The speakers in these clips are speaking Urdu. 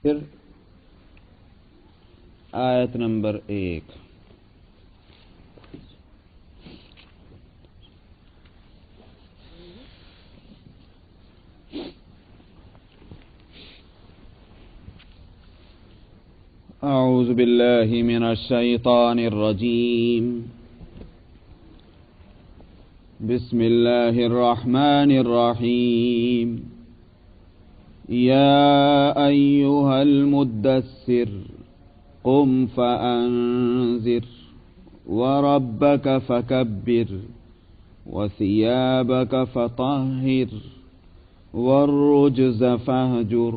پھر آیت نمبر 1۔ اعوذ باللہ من الشیطان الرجیم، بسم اللہ الرحمن الرحیم۔ یا ایہا المدثر قم فانذر وربک فکبر وثیابک فطہر والرجز فاہجر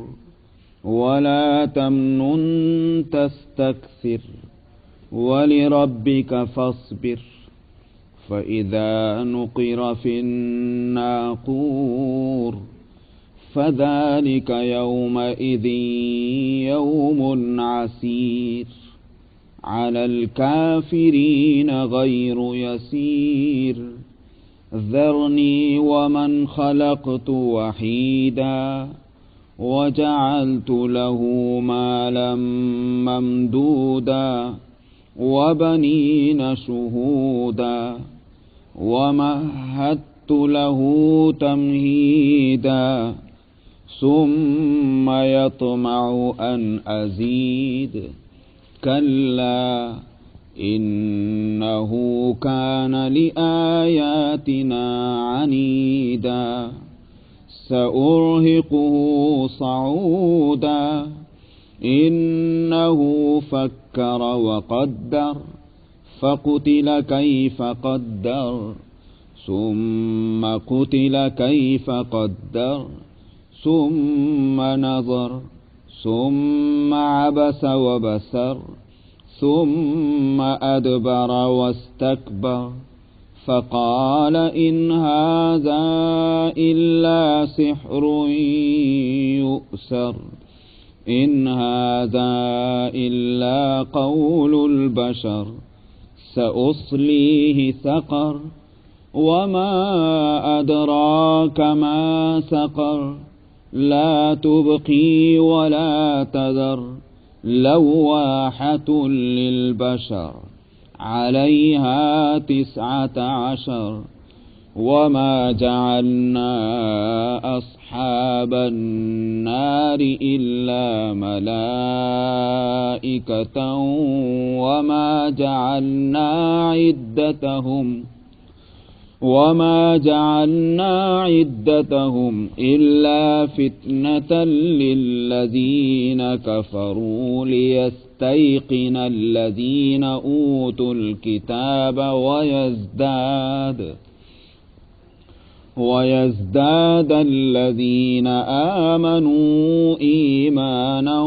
ولا تمنن تستكثر ولربك فاصبر فإذا نقر في الناقور فذلك يومئذ يوم عسير على الكافرين غير يسير ذرني ومن خلقت وحيدا وجعلت له مالا ممدودا وبنين شهودا ومهدت له تمهيدا ثم يطمع أن أزيد كلا إنه كان لآياتنا عنيدا سأرهقه صعودا إنه فكر وقدر فقتل كيف قدر ثم قتل كيف قدر ثم نظر ثم عبس وبسر ثم أدبر واستكبر فقال إن هذا إلا سحر يؤثر إن هذا إلا قول البشر سأصليه سقر وما أدراك ما سقر لا تبقي ولا تذر لواحة للبشر عليها 19 وما جعلنا أصحاب النار إلا ملائكة وما جعلنا عدتهم إلا فتنة للذين كفروا ليستيقن الذين أوتوا الكتاب ويزداد الذين آمنوا إيمانا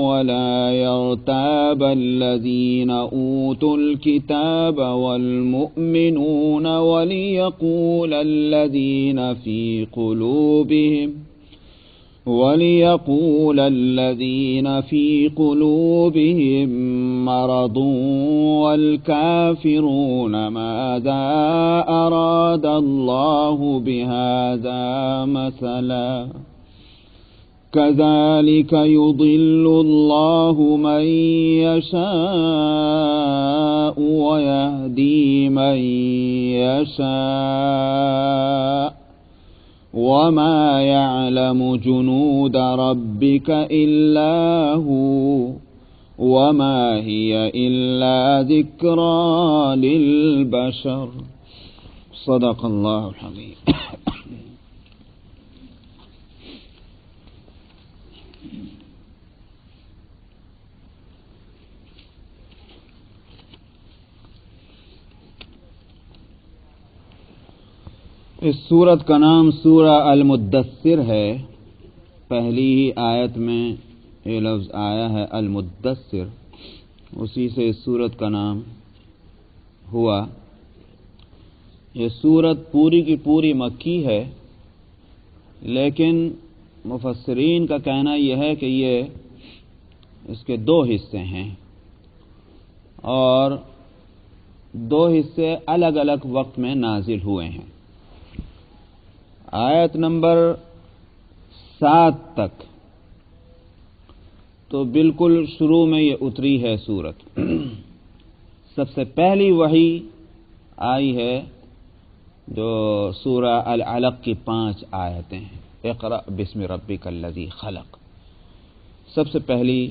ولا يرتاب الذين أوتوا الكتاب والمؤمنون وليقول الذين في قلوبهم مرض والكافرون ماذا أراد الله بهذا مثلا كذلك يضل الله من يشاء ويهدي من يشاء وما يعلم جنود ربك إلا هو وما هي إلا ذكرى للبشر صدق الله العظيم۔ اس سورت کا نام سورہ المدثر ہے۔ پہلی ہی آیت میں یہ لفظ آیا ہے المدثر، اسی سے اس سورت کا نام ہوا۔ یہ سورت پوری کی پوری مکی ہے، لیکن مفسرین کا کہنا یہ ہے کہ یہ اس کے 2 حصے ہیں اور 2 حصے الگ الگ وقت میں نازل ہوئے ہیں۔ آیت نمبر 7 تک تو بالکل شروع میں یہ اتری ہے سورت۔ سب سے پہلی وحی آئی ہے جو سورہ العلق کی 5 آیتیں ہیں، اقرأ بسم ربک الذی خلق۔ سب سے پہلی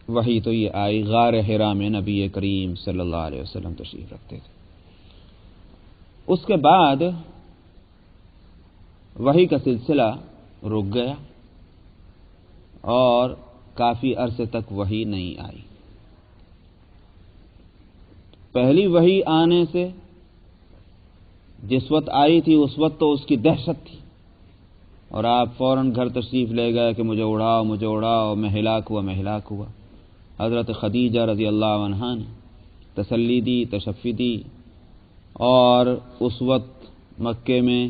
وحی تو یہ آئی غار حرا میں نبی کریم صلی اللہ علیہ وسلم تشریف رکھتے تھے۔ اس کے بعد وحی کا سلسلہ رک گیا اور کافی عرصے تک وحی نہیں آئی۔ پہلی وحی آنے سے جس وقت آئی تھی اس وقت تو اس کی دہشت تھی، اور آپ فوراً گھر تشریف لے گئے کہ مجھے اڑاؤ مجھے اڑاؤ، میں ہلاک ہوا۔ حضرت خدیجہ رضی اللہ عنہا نے تسلی دی، تشفی دی، اور اس وقت مکے میں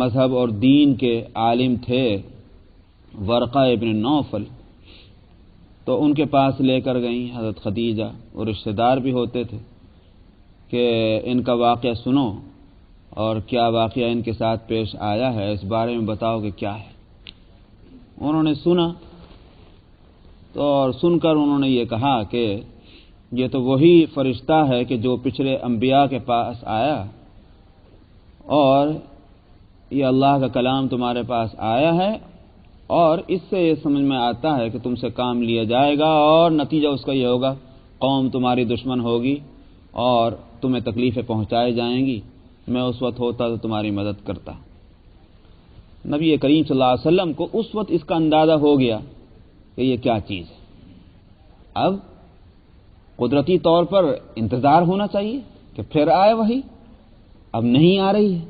مذہب اور دین کے عالم تھے ورقہ ابن نوفل، تو ان کے پاس لے کر گئیں حضرت خدیجہ، اور رشتہ دار بھی ہوتے تھے کہ ان کا واقعہ سنو اور کیا واقعہ ان کے ساتھ پیش آیا ہے اس بارے میں بتاؤ کہ کیا ہے۔ انہوں نے سنا تو اور سن کر انہوں نے یہ کہا کہ یہ تو وہی فرشتہ ہے کہ جو پچھلے انبیاء کے پاس آیا، اور یہ اللہ کا کلام تمہارے پاس آیا ہے، اور اس سے یہ سمجھ میں آتا ہے کہ تم سے کام لیا جائے گا اور نتیجہ اس کا یہ ہوگا قوم تمہاری دشمن ہوگی اور تمہیں تکلیفیں پہنچائی جائیں گی۔ میں اس وقت ہوتا تو تمہاری مدد کرتا۔ نبی کریم صلی اللہ علیہ وسلم کو اس وقت اس کا اندازہ ہو گیا کہ یہ کیا چیز ہے۔ اب قدرتی طور پر انتظار ہونا چاہیے کہ پھر آئے وحی، اب نہیں آ رہی ہے۔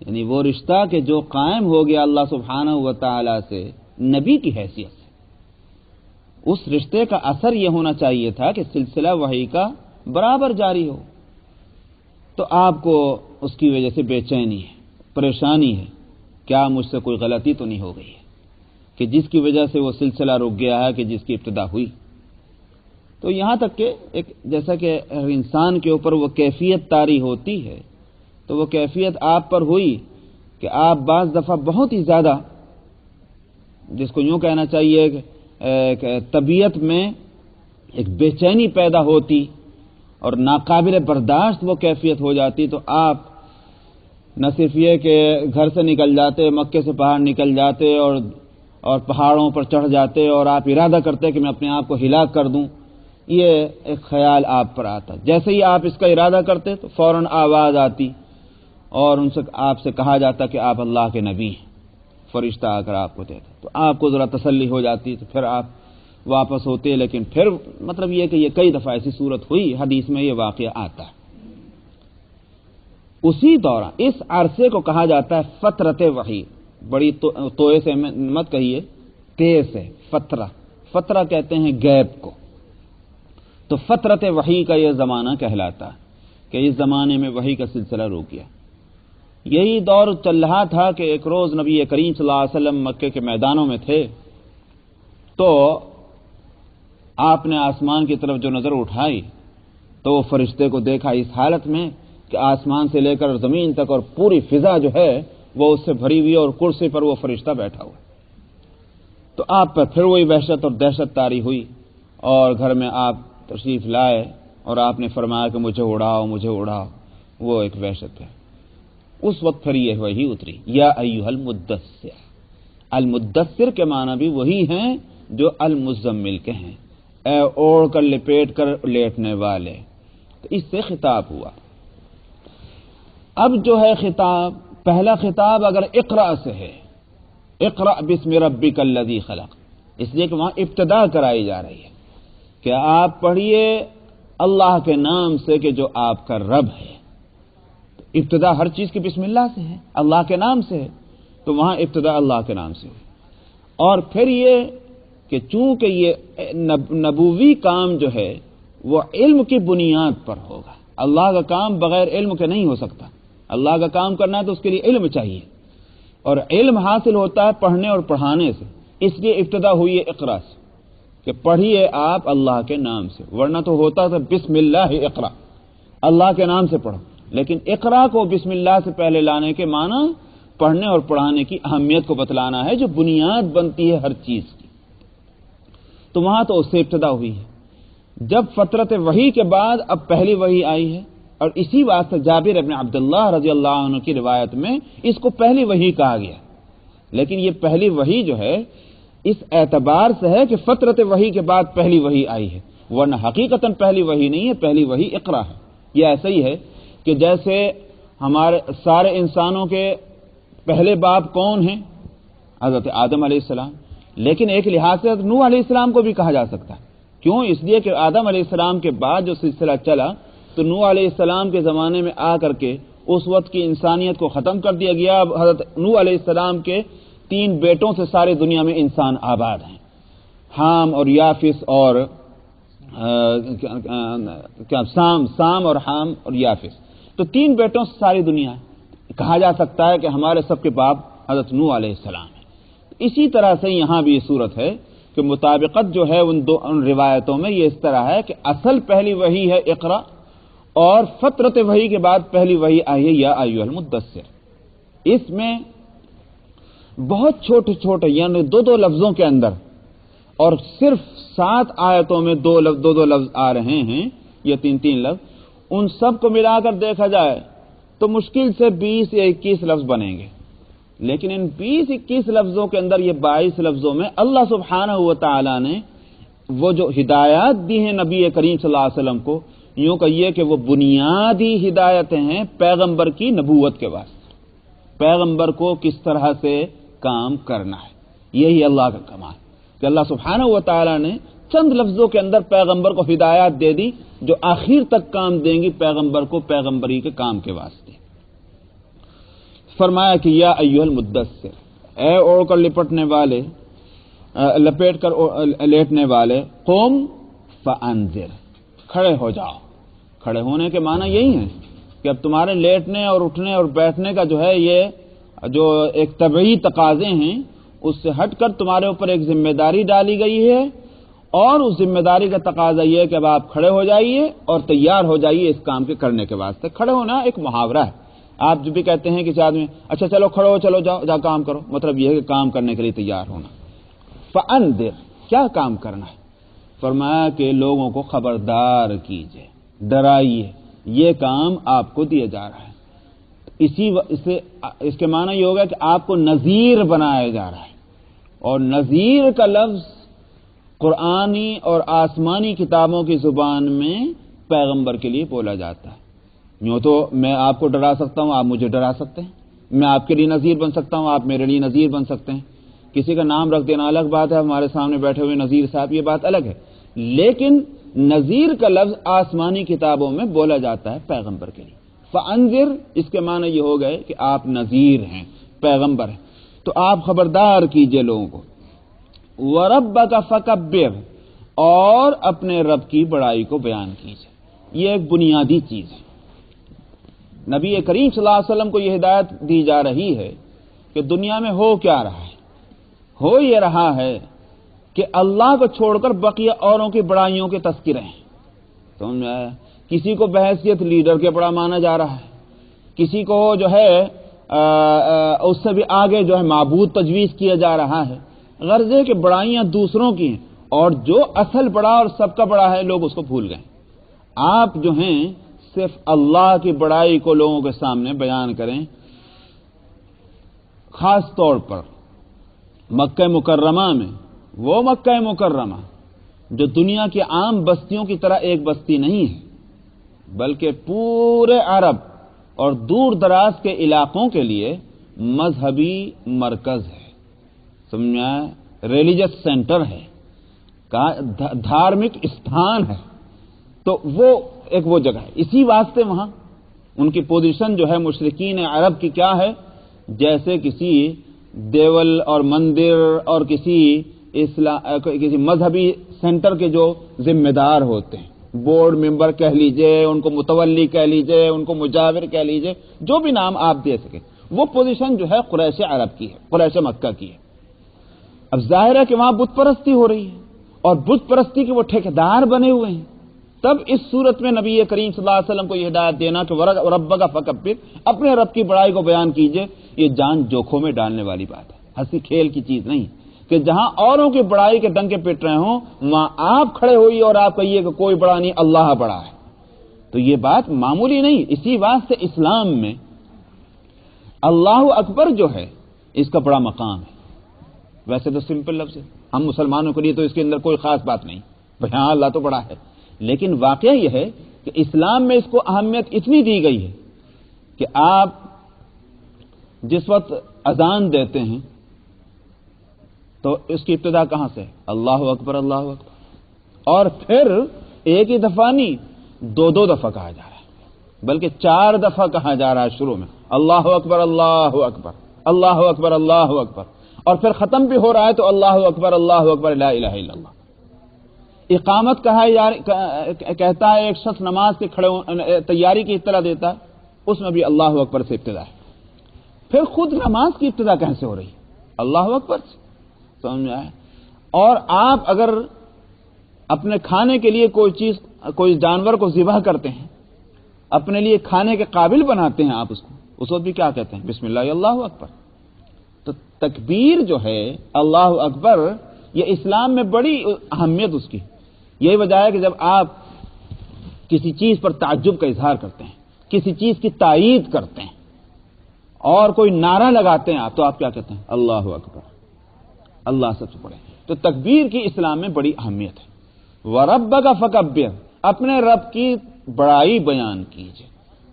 یعنی وہ رشتہ کہ جو قائم ہو گیا اللہ سبحانہ و تعالی سے نبی کی حیثیت سے، اس رشتے کا اثر یہ ہونا چاہیے تھا کہ سلسلہ وحی کا برابر جاری ہو۔ تو آپ کو اس کی وجہ سے بے چینی ہے، پریشانی ہے، کیا مجھ سے کوئی غلطی تو نہیں ہو گئی ہے کہ جس کی وجہ سے وہ سلسلہ رک گیا ہے کہ جس کی ابتدا ہوئی۔ تو یہاں تک کہ ایک جیسا کہ ہر انسان کے اوپر وہ کیفیت طاری ہوتی ہے، تو وہ کیفیت آپ پر ہوئی کہ آپ بعض دفعہ بہت ہی زیادہ، جس کو یوں کہنا چاہیے کہ طبیعت میں ایک بے چینی پیدا ہوتی اور ناقابل برداشت وہ کیفیت ہو جاتی، تو آپ نہ صرف یہ کہ گھر سے نکل جاتے، مکے سے باہر نکل جاتے اور پہاڑوں پر چڑھ جاتے، اور آپ ارادہ کرتے کہ میں اپنے آپ کو ہلاک کر دوں۔ یہ ایک خیال آپ پر آتا، جیسے ہی آپ اس کا ارادہ کرتے تو فوراً آواز آتی اور ان سے آپ سے کہا جاتا کہ آپ اللہ کے نبی ہیں، فرشتہ آ کر آپ کو دیتا، تو آپ کو ذرا تسلی ہو جاتی، تو پھر آپ واپس ہوتے۔ لیکن پھر مطلب یہ کہ یہ کئی دفعہ ایسی صورت ہوئی، حدیث میں یہ واقعہ آتا ہے۔ اسی دوران اس عرصے کو کہا جاتا ہے فترت وحی، بڑی توئے سے مت کہیے، تیز سے، فترہ کہتے ہیں گیپ کو۔ تو فترت وحی کا یہ زمانہ کہلاتا ہے کہ اس زمانے میں وحی کا سلسلہ رک گیا۔ یہی دور چل رہا تھا کہ ایک روز نبی کریم صلی اللہ علیہ وسلم مکے کے میدانوں میں تھے، تو آپ نے آسمان کی طرف جو نظر اٹھائی تو وہ فرشتے کو دیکھا اس حالت میں کہ آسمان سے لے کر زمین تک اور پوری فضا جو ہے وہ اس سے بھری ہوئی، اور کرسی پر وہ فرشتہ بیٹھا ہوا۔ تو آپ پر پھر وہی وحشت اور دہشت طاری ہوئی، اور گھر میں آپ تشریف لائے اور آپ نے فرمایا کہ مجھے اڑاؤ مجھے اڑاؤ۔ وہ ایک وحشت ہے۔ اس وقت پھر یہ وحی اتری، یا ایھا المدثر۔ المدثر کے معنی بھی وہی ہیں جو المزمل کے ہیں، اے اوڑھ کر لپیٹ کر لیٹنے والے۔ تو اس سے خطاب ہوا۔ اب جو ہے خطاب، پہلا خطاب اگر اقرأ سے ہے، اقرأ بسم ربک الذی خلق، اس لیے کہ وہاں ابتدا کرائی جا رہی ہے کہ آپ پڑھیے اللہ کے نام سے کہ جو آپ کا رب ہے۔ ابتدا ہر چیز کی بسم اللہ سے ہے، اللہ کے نام سے ہے، تو وہاں ابتدا اللہ کے نام سے ہوئی۔ اور پھر یہ کہ چونکہ یہ نبوی کام جو ہے وہ علم کی بنیاد پر ہوگا، اللہ کا کام بغیر علم کے نہیں ہو سکتا۔ اللہ کا کام کرنا ہے تو اس کے لیے علم چاہیے، اور علم حاصل ہوتا ہے پڑھنے اور پڑھانے سے، اس لیے ابتدا ہوئی ہے اقرا سے کہ پڑھیے آپ اللہ کے نام سے، ورنہ تو ہوتا تھا بسم اللہ اقرا، اللہ کے نام سے پڑھو۔ لیکن اقرا کو بسم اللہ سے پہلے لانے کے معنی پڑھنے اور پڑھانے کی اہمیت کو بتلانا ہے، جو بنیاد بنتی ہے ہر چیز کی۔ تو وہاں تو اس سے ابتدا ہوئی ہے۔ جب فترت وحی کے بعد اب پہلی وحی آئی ہے، اور اسی واسطے جابر ابن عبداللہ رضی اللہ عنہ کی روایت میں اس کو پہلی وحی کہا گیا۔ لیکن یہ پہلی وحی جو ہے اس اعتبار سے ہے کہ فترت وحی کے بعد پہلی وحی آئی ہے، ورنہ حقیقتاً پہلی وحی نہیں ہے، پہلی وحی اقرا ہے۔ یہ ایسا ہی ہے کہ جیسے ہمارے سارے انسانوں کے پہلے باپ کون ہیں؟ حضرت آدم علیہ السلام، لیکن ایک لحاظ سے حضرت نوح علیہ السلام کو بھی کہا جا سکتا ہے۔ کیوں؟ اس لیے کہ آدم علیہ السلام کے بعد جو سلسلہ چلا تو نوح علیہ السلام کے زمانے میں آ کر کے اس وقت کی انسانیت کو ختم کر دیا گیا۔ اب حضرت نوح علیہ السلام کے 3 بیٹوں سے ساری دنیا میں انسان آباد ہیں، حام اور یافس اور سام اور حام اور یافس، تو 3 بیٹوں سے ساری دنیا ہے۔ کہا جا سکتا ہے کہ ہمارے سب کے باپ حضرت نوح علیہ السلام ہیں۔ اسی طرح سے یہاں بھی یہ صورت ہے کہ مطابقت جو ہے ان روایتوں میں یہ اس طرح ہے کہ اصل پہلی وحی ہے اقرا، اور فترت وحی کے بعد پہلی وحی آئی ہے یا ایھا المدثر۔ اس میں بہت چھوٹے چھوٹے یعنی 2 لفظوں کے اندر اور صرف 7 آیتوں میں 2 لفظ آ رہے ہیں، یا 3 لفظ، ان سب کو ملا کر دیکھا جائے تو مشکل سے 20 یا 21 لفظ بنیں گے۔ لیکن ان 20-21 لفظوں کے اندر یہ 22 لفظوں میں اللہ سبحانہ و تعالی نے وہ جو ہدایات دی ہیں نبی کریم صلی اللہ علیہ وسلم کو، یوں کہیے کہ وہ بنیادی ہدایتیں ہیں پیغمبر کی نبوت کے واسطے، پیغمبر کو کس طرح سے کام کرنا ہے۔ یہی اللہ کا کمال کہ اللہ سبحانہ و تعالی نے چند لفظوں کے اندر پیغمبر کو ہدایات دے دی جو آخر تک کام دیں گی پیغمبر کو پیغمبری کے کام کے واسطے۔ فرمایا کہ یا ایھا المدثر، اے اوڑھ کر لپٹنے والے، لپیٹ کر لیٹنے والے، قم فانذر، کھڑے ہو جاؤ۔ کھڑے ہونے کے معنی یہی ہے کہ اب تمہارے لیٹنے اور اٹھنے اور بیٹھنے کا جو ہے یہ جو ایک طبعی تقاضے ہیں اس سے ہٹ کر تمہارے اوپر ایک ذمہ داری ڈالی گئی ہے، اور اس ذمہ داری کا تقاضا یہ ہے کہ اب آپ کھڑے ہو جائیے اور تیار ہو جائیے اس کام کے کرنے کے واسطے۔ کھڑے ہونا ایک محاورہ ہے۔ آپ جو بھی کہتے ہیں کسی آدمی اچھا چلو کھڑے ہو، چلو جاؤ کام کرو، مطلب یہ ہے کہ کام کرنے کے لیے تیار ہونا۔ فانذر، کیا کام کرنا ہے؟ فرمایا کہ لوگوں کو خبردار کیجئے، ڈرائیے، یہ کام آپ کو دیا جا رہا ہے۔ اس کے معنی یہ ہوگا کہ آپ کو نذیر بنایا جا رہا ہے، اور نذیر کا لفظ قرآنی اور آسمانی کتابوں کی زبان میں پیغمبر کے لیے بولا جاتا ہے۔ یوں تو میں آپ کو ڈرا سکتا ہوں، آپ مجھے ڈرا سکتے ہیں، میں آپ کے لیے نذیر بن سکتا ہوں، آپ میرے لیے نذیر بن سکتے ہیں۔ کسی کا نام رکھ دینا الگ بات ہے، ہمارے سامنے بیٹھے ہوئے نذیر صاحب، یہ بات الگ ہے، لیکن نذیر کا لفظ آسمانی کتابوں میں بولا جاتا ہے پیغمبر کے لیے۔ فانذر، اس کے معنی یہ ہو گئے کہ آپ نذیر ہیں، پیغمبر ہیں، تو آپ خبردار کیجئے لوگوں کو۔ وَرَبَّكَ فَكَبِّرْ، اور اپنے رب کی بڑائی کو بیان کیجئے۔ یہ ایک بنیادی چیز ہے۔ نبی کریم صلی اللہ علیہ وسلم کو یہ ہدایت دی جا رہی ہے کہ دنیا میں ہو کیا رہا ہے؟ ہو یہ رہا ہے کہ اللہ کو چھوڑ کر بقیہ اوروں کی بڑائیوں کے تذکرے ہیں۔ سمجھ میں آیا؟ کسی کو بحیثیت لیڈر کے بڑا مانا جا رہا ہے، کسی کو جو ہے اس سے بھی آگے جو ہے معبود تجویز کیا جا رہا ہے۔ غرض ہے کہ بڑائیاں دوسروں کی ہیں، اور جو اصل بڑا اور سب کا بڑا ہے لوگ اس کو بھول گئے۔ آپ جو ہیں صرف اللہ کی بڑائی کو لوگوں کے سامنے بیان کریں، خاص طور پر مکہ مکرمہ میں، وہ مکہ مکرمہ جو دنیا کی عام بستیوں کی طرح ایک بستی نہیں ہے، بلکہ پورے عرب اور دور دراز کے علاقوں کے لیے مذہبی مرکز ہے، سمجھا، ریلیجس سینٹر ہے، دھارمک استھان ہے، تو وہ جگہ ہے۔ اسی واسطے وہاں ان کی پوزیشن جو ہے مشرکین عرب کی کیا ہے؟ جیسے کسی دیول اور مندر اور کسی مذہبی سینٹر کے جو ذمہ دار ہوتے ہیں، بورڈ ممبر کہہ لیجئے، ان کو متولی کہہ لیجئے، ان کو مجاور کہہ لیجئے، جو بھی نام آپ دے سکیں، وہ پوزیشن جو ہے قریش عرب کی ہے، قریش مکہ کی ہے۔ اب ظاہر ہے کہ وہاں بت پرستی ہو رہی ہے، اور بت پرستی کے وہ ٹھیکیدار بنے ہوئے ہیں۔ تب اس صورت میں نبی کریم صلی اللہ علیہ وسلم کو یہ ہدایت دینا کہ ربک فکبر، اپنے رب کی بڑائی کو بیان کیجئے، یہ جان جوکھوں میں ڈالنے والی بات ہے، ہنسی کھیل کی چیز نہیں کہ کہ جہاں اوروں کی بڑائی کے ڈنکے پٹ رہے ہوں وہاں آپ کھڑے ہوئیے اور آپ کہیے کہ کوئی بڑا نہیں، اللہ بڑا ہے، تو یہ بات معمولی نہیں۔ اسی واسطے اسلام میں اللہ اکبر جو ہے اس کا بڑا مقام ہے۔ ویسے تو سمپل لفظ ہے، ہم مسلمانوں کے لیے تو اس کے اندر کوئی خاص بات نہیں، بھئی ہاں اللہ تو بڑا ہے، لیکن واقعہ یہ ہے کہ اسلام میں اس کو اہمیت اتنی دی گئی ہے کہ آپ جس وقت اذان دیتے ہیں تو اس کی ابتدا کہاں سے؟ اللہ اکبر اللہ اکبر، اور پھر ایک ہی دفعہ نہیں، دو دفعہ کہا جا رہا ہے، بلکہ 4 دفعہ کہا جا رہا ہے شروع میں، اللہ اکبر اللہ اکبر اللہ اکبر اللہ اکبر، اور پھر ختم بھی ہو رہا ہے تو اللہ اکبر لا الہ الا اللہ۔ اقامت کہتا ہے ایک شخص نماز کے کھڑے تیاری کی اطلاع دیتا ہے، اس میں بھی اللہ اکبر سے ابتدا ہے۔ پھر خود نماز کی ابتدا کہاں سے ہو رہی ہے؟ اللہ اکبر سے، سمجھ میں آیا؟ اور آپ اگر اپنے کھانے کے لیے کوئی جانور کو ذبح کرتے ہیں، اپنے لیے کھانے کے قابل بناتے ہیں آپ اس کو، اس وقت بھی کیا کہتے ہیں؟ بسم اللہ اللہ اکبر۔ تو تکبیر جو ہے اللہ اکبر، یہ اسلام میں بڑی اہمیت اس کی۔ یہی وجہ ہے کہ جب آپ کسی چیز پر تعجب کا اظہار کرتے ہیں، کسی چیز کی تائید کرتے ہیں اور کوئی نعرہ لگاتے ہیں آپ، تو آپ کیا کہتے ہیں؟ اللہ اکبر، اللہ سب سے بڑے۔ تو تکبیر کی اسلام میں بڑی اہمیت ہے۔ وَرَبَّكَ فَكَبِّرْ، اپنے رب کی بڑائی بیان کیجئے۔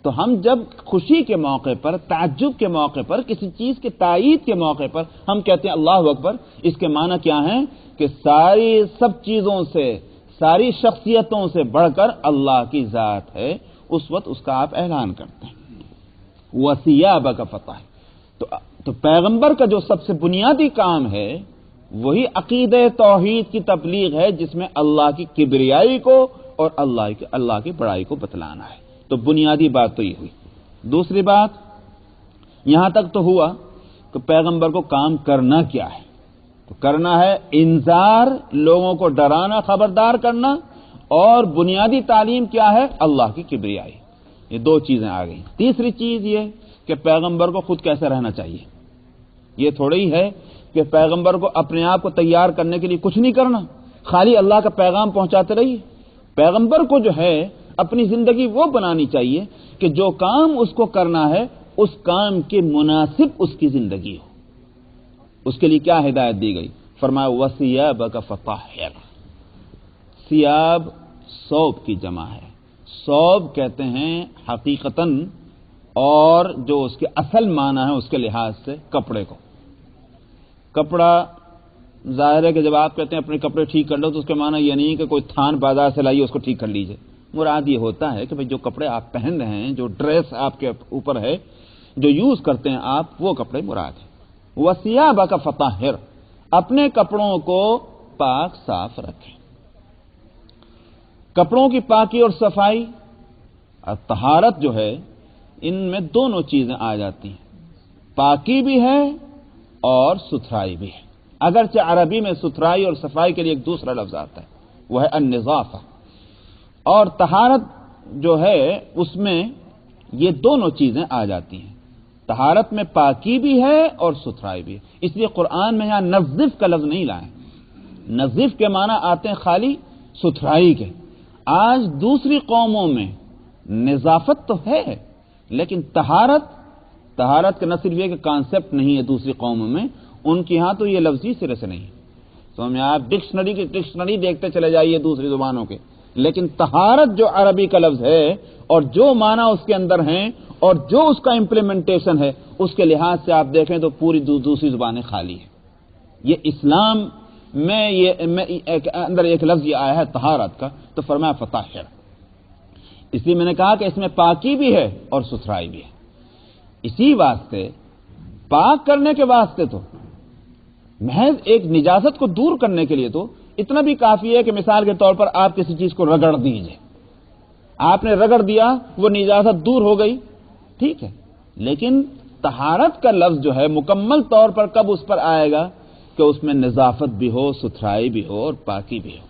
تو ہم جب خوشی کے موقع پر، تعجب کے موقع پر، کسی چیز کے تائید کے موقع پر ہم کہتے ہیں اللہ اکبر، اس کے معنی کیا ہے کہ سب چیزوں سے، ساری شخصیتوں سے بڑھ کر اللہ کی ذات ہے، اس وقت اس کا آپ اعلان کرتے ہیں۔ وَثِيَابَكَ فَطَهِّرْ، تو پیغمبر کا جو سب سے بنیادی کام ہے وہی عقیدہ توحید کی تبلیغ ہے، جس میں اللہ کی کبریائی کو اور اللہ کی بڑائی کو بتلانا ہے۔ تو بنیادی بات تو یہ ہوئی۔ دوسری بات، یہاں تک تو ہوا کہ پیغمبر کو کام کرنا کیا ہے، تو کرنا ہے انذار، لوگوں کو ڈرانا، خبردار کرنا، اور بنیادی تعلیم کیا ہے؟ اللہ کی کبریائی۔ یہ 2 چیزیں آ گئی۔ تیسری چیز یہ کہ پیغمبر کو خود کیسے رہنا چاہیے۔ یہ تھوڑی ہے کہ پیغمبر کو اپنے آپ کو تیار کرنے کے لیے کچھ نہیں کرنا، خالی اللہ کا پیغام پہنچاتے رہیے۔ پیغمبر کو جو ہے اپنی زندگی وہ بنانی چاہیے کہ جو کام اس کو کرنا ہے اس کام کے مناسب اس کی زندگی ہو۔ اس کے لیے کیا ہدایت دی گئی؟ فرمایا وَثِيَابَكَ فَطَهِّرْ۔ ثیاب ثوب کی جمع ہے۔ ثوب کہتے ہیں حقیقتاً، اور جو اس کے اصل معنی ہے اس کے لحاظ سے کپڑے کو۔ کپڑا ظاہر ہے کہ جب آپ کہتے ہیں اپنے کپڑے ٹھیک کر لو تو اس کے معنی یہ نہیں کہ کوئی تھان بازار سے لائیے اس کو ٹھیک کر لیجئے۔ مراد یہ ہوتا ہے کہ جو کپڑے آپ پہن رہے ہیں، جو ڈریس آپ کے اوپر ہے، جو یوز کرتے ہیں آپ، وہ کپڑے مراد ہیں۔ وَثِيَابَكَ فَطَهِّرْ، اپنے کپڑوں کو پاک صاف رکھیں۔ کپڑوں کی پاکی اور صفائی اور طہارت جو ہے، ان میں دونوں چیزیں آ جاتی ہیں، پاکی بھی ہے اور ستھرائی بھی ہے۔ اگرچہ عربی میں ستھرائی اور صفائی کے لیے ایک دوسرا لفظ آتا ہے، وہ ہے النظافہ، اور طہارت جو ہے اس میں یہ دونوں چیزیں آ جاتی ہیں۔ طہارت میں پاکی بھی ہے اور ستھرائی بھی ہے، اس لیے قرآن میں یہاں نظف کا لفظ نہیں لائیں۔ نظف کے معنی آتے ہیں خالی ستھرائی کے۔ آج دوسری قوموں میں نظافت تو ہے، لیکن طہارت کا نہ صرف یہ کہ کانسیپٹ نہیں ہے دوسری قوموں میں، ان کے ہاں تو یہ لفظ ہی سرے سے نہیں ہے۔ تو میں آپ ڈکشنری دیکھتے چلے جائیے دوسری زبانوں کے، لیکن طہارت جو عربی کا لفظ ہے اور جو معنی اس کے اندر ہیں اور جو اس کا امپلیمنٹیشن ہے، اس کے لحاظ سے آپ دیکھیں تو پوری دوسری زبانیں خالی ہیں۔ یہ اسلام میں اندر ایک لفظ یہ آیا ہے طہارت کا، تو فرمایا فطہر۔ اس لیے میں نے کہا کہ اس میں پاکی بھی ہے اور ستھرائی بھی ہے۔ اسی واسطے پاک کرنے کے واسطے تو محض ایک نجاست کو دور کرنے کے لیے تو اتنا بھی کافی ہے کہ مثال کے طور پر آپ کسی چیز کو رگڑ دیجئے، آپ نے رگڑ دیا، وہ نجاست دور ہو گئی، ٹھیک ہے، لیکن طہارت کا لفظ جو ہے مکمل طور پر کب اس پر آئے گا کہ اس میں نظافت بھی ہو، ستھرائی بھی ہو اور پاکی بھی ہو۔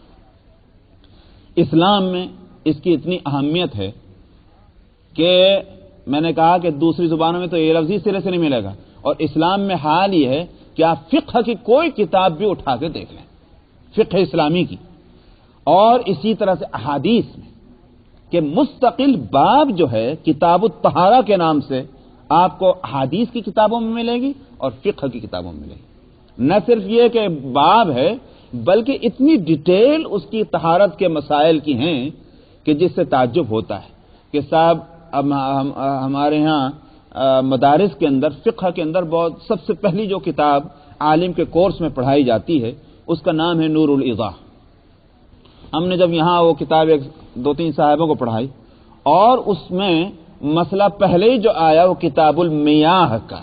اسلام میں اس کی اتنی اہمیت ہے کہ میں نے کہا کہ دوسری زبانوں میں تو یہ لفظ ہی سرے سے نہیں ملے گا، اور اسلام میں حال یہ ہے کہ کہ آپ فقہ کی کوئی کتاب بھی اٹھا کے دیکھ لیں، فقہ اسلامی کی، اور اسی طرح سے احادیث میں کہ مستقل باب جو ہے کتاب الطہارہ کے نام سے آپ کو احادیث کی کتابوں میں ملے گی اور فقہ کی کتابوں میں ملے گی۔ نہ صرف یہ کہ باب ہے بلکہ اتنی ڈیٹیل اس کی طہارت کے مسائل کی ہیں کہ جس سے تعجب ہوتا ہے کہ صاحب ہمارے ہاں مدارس کے اندر فقہ کے اندر بہت سب سے پہلی جو کتاب عالم کے کورس میں پڑھائی جاتی ہے اس کا نام ہے نور الایضاح۔ ہم نے جب یہاں وہ کتاب ایک دو تین صاحبوں کو پڑھائی اور اس میں مسئلہ پہلے ہی جو آیا وہ کتاب المیاہ کا،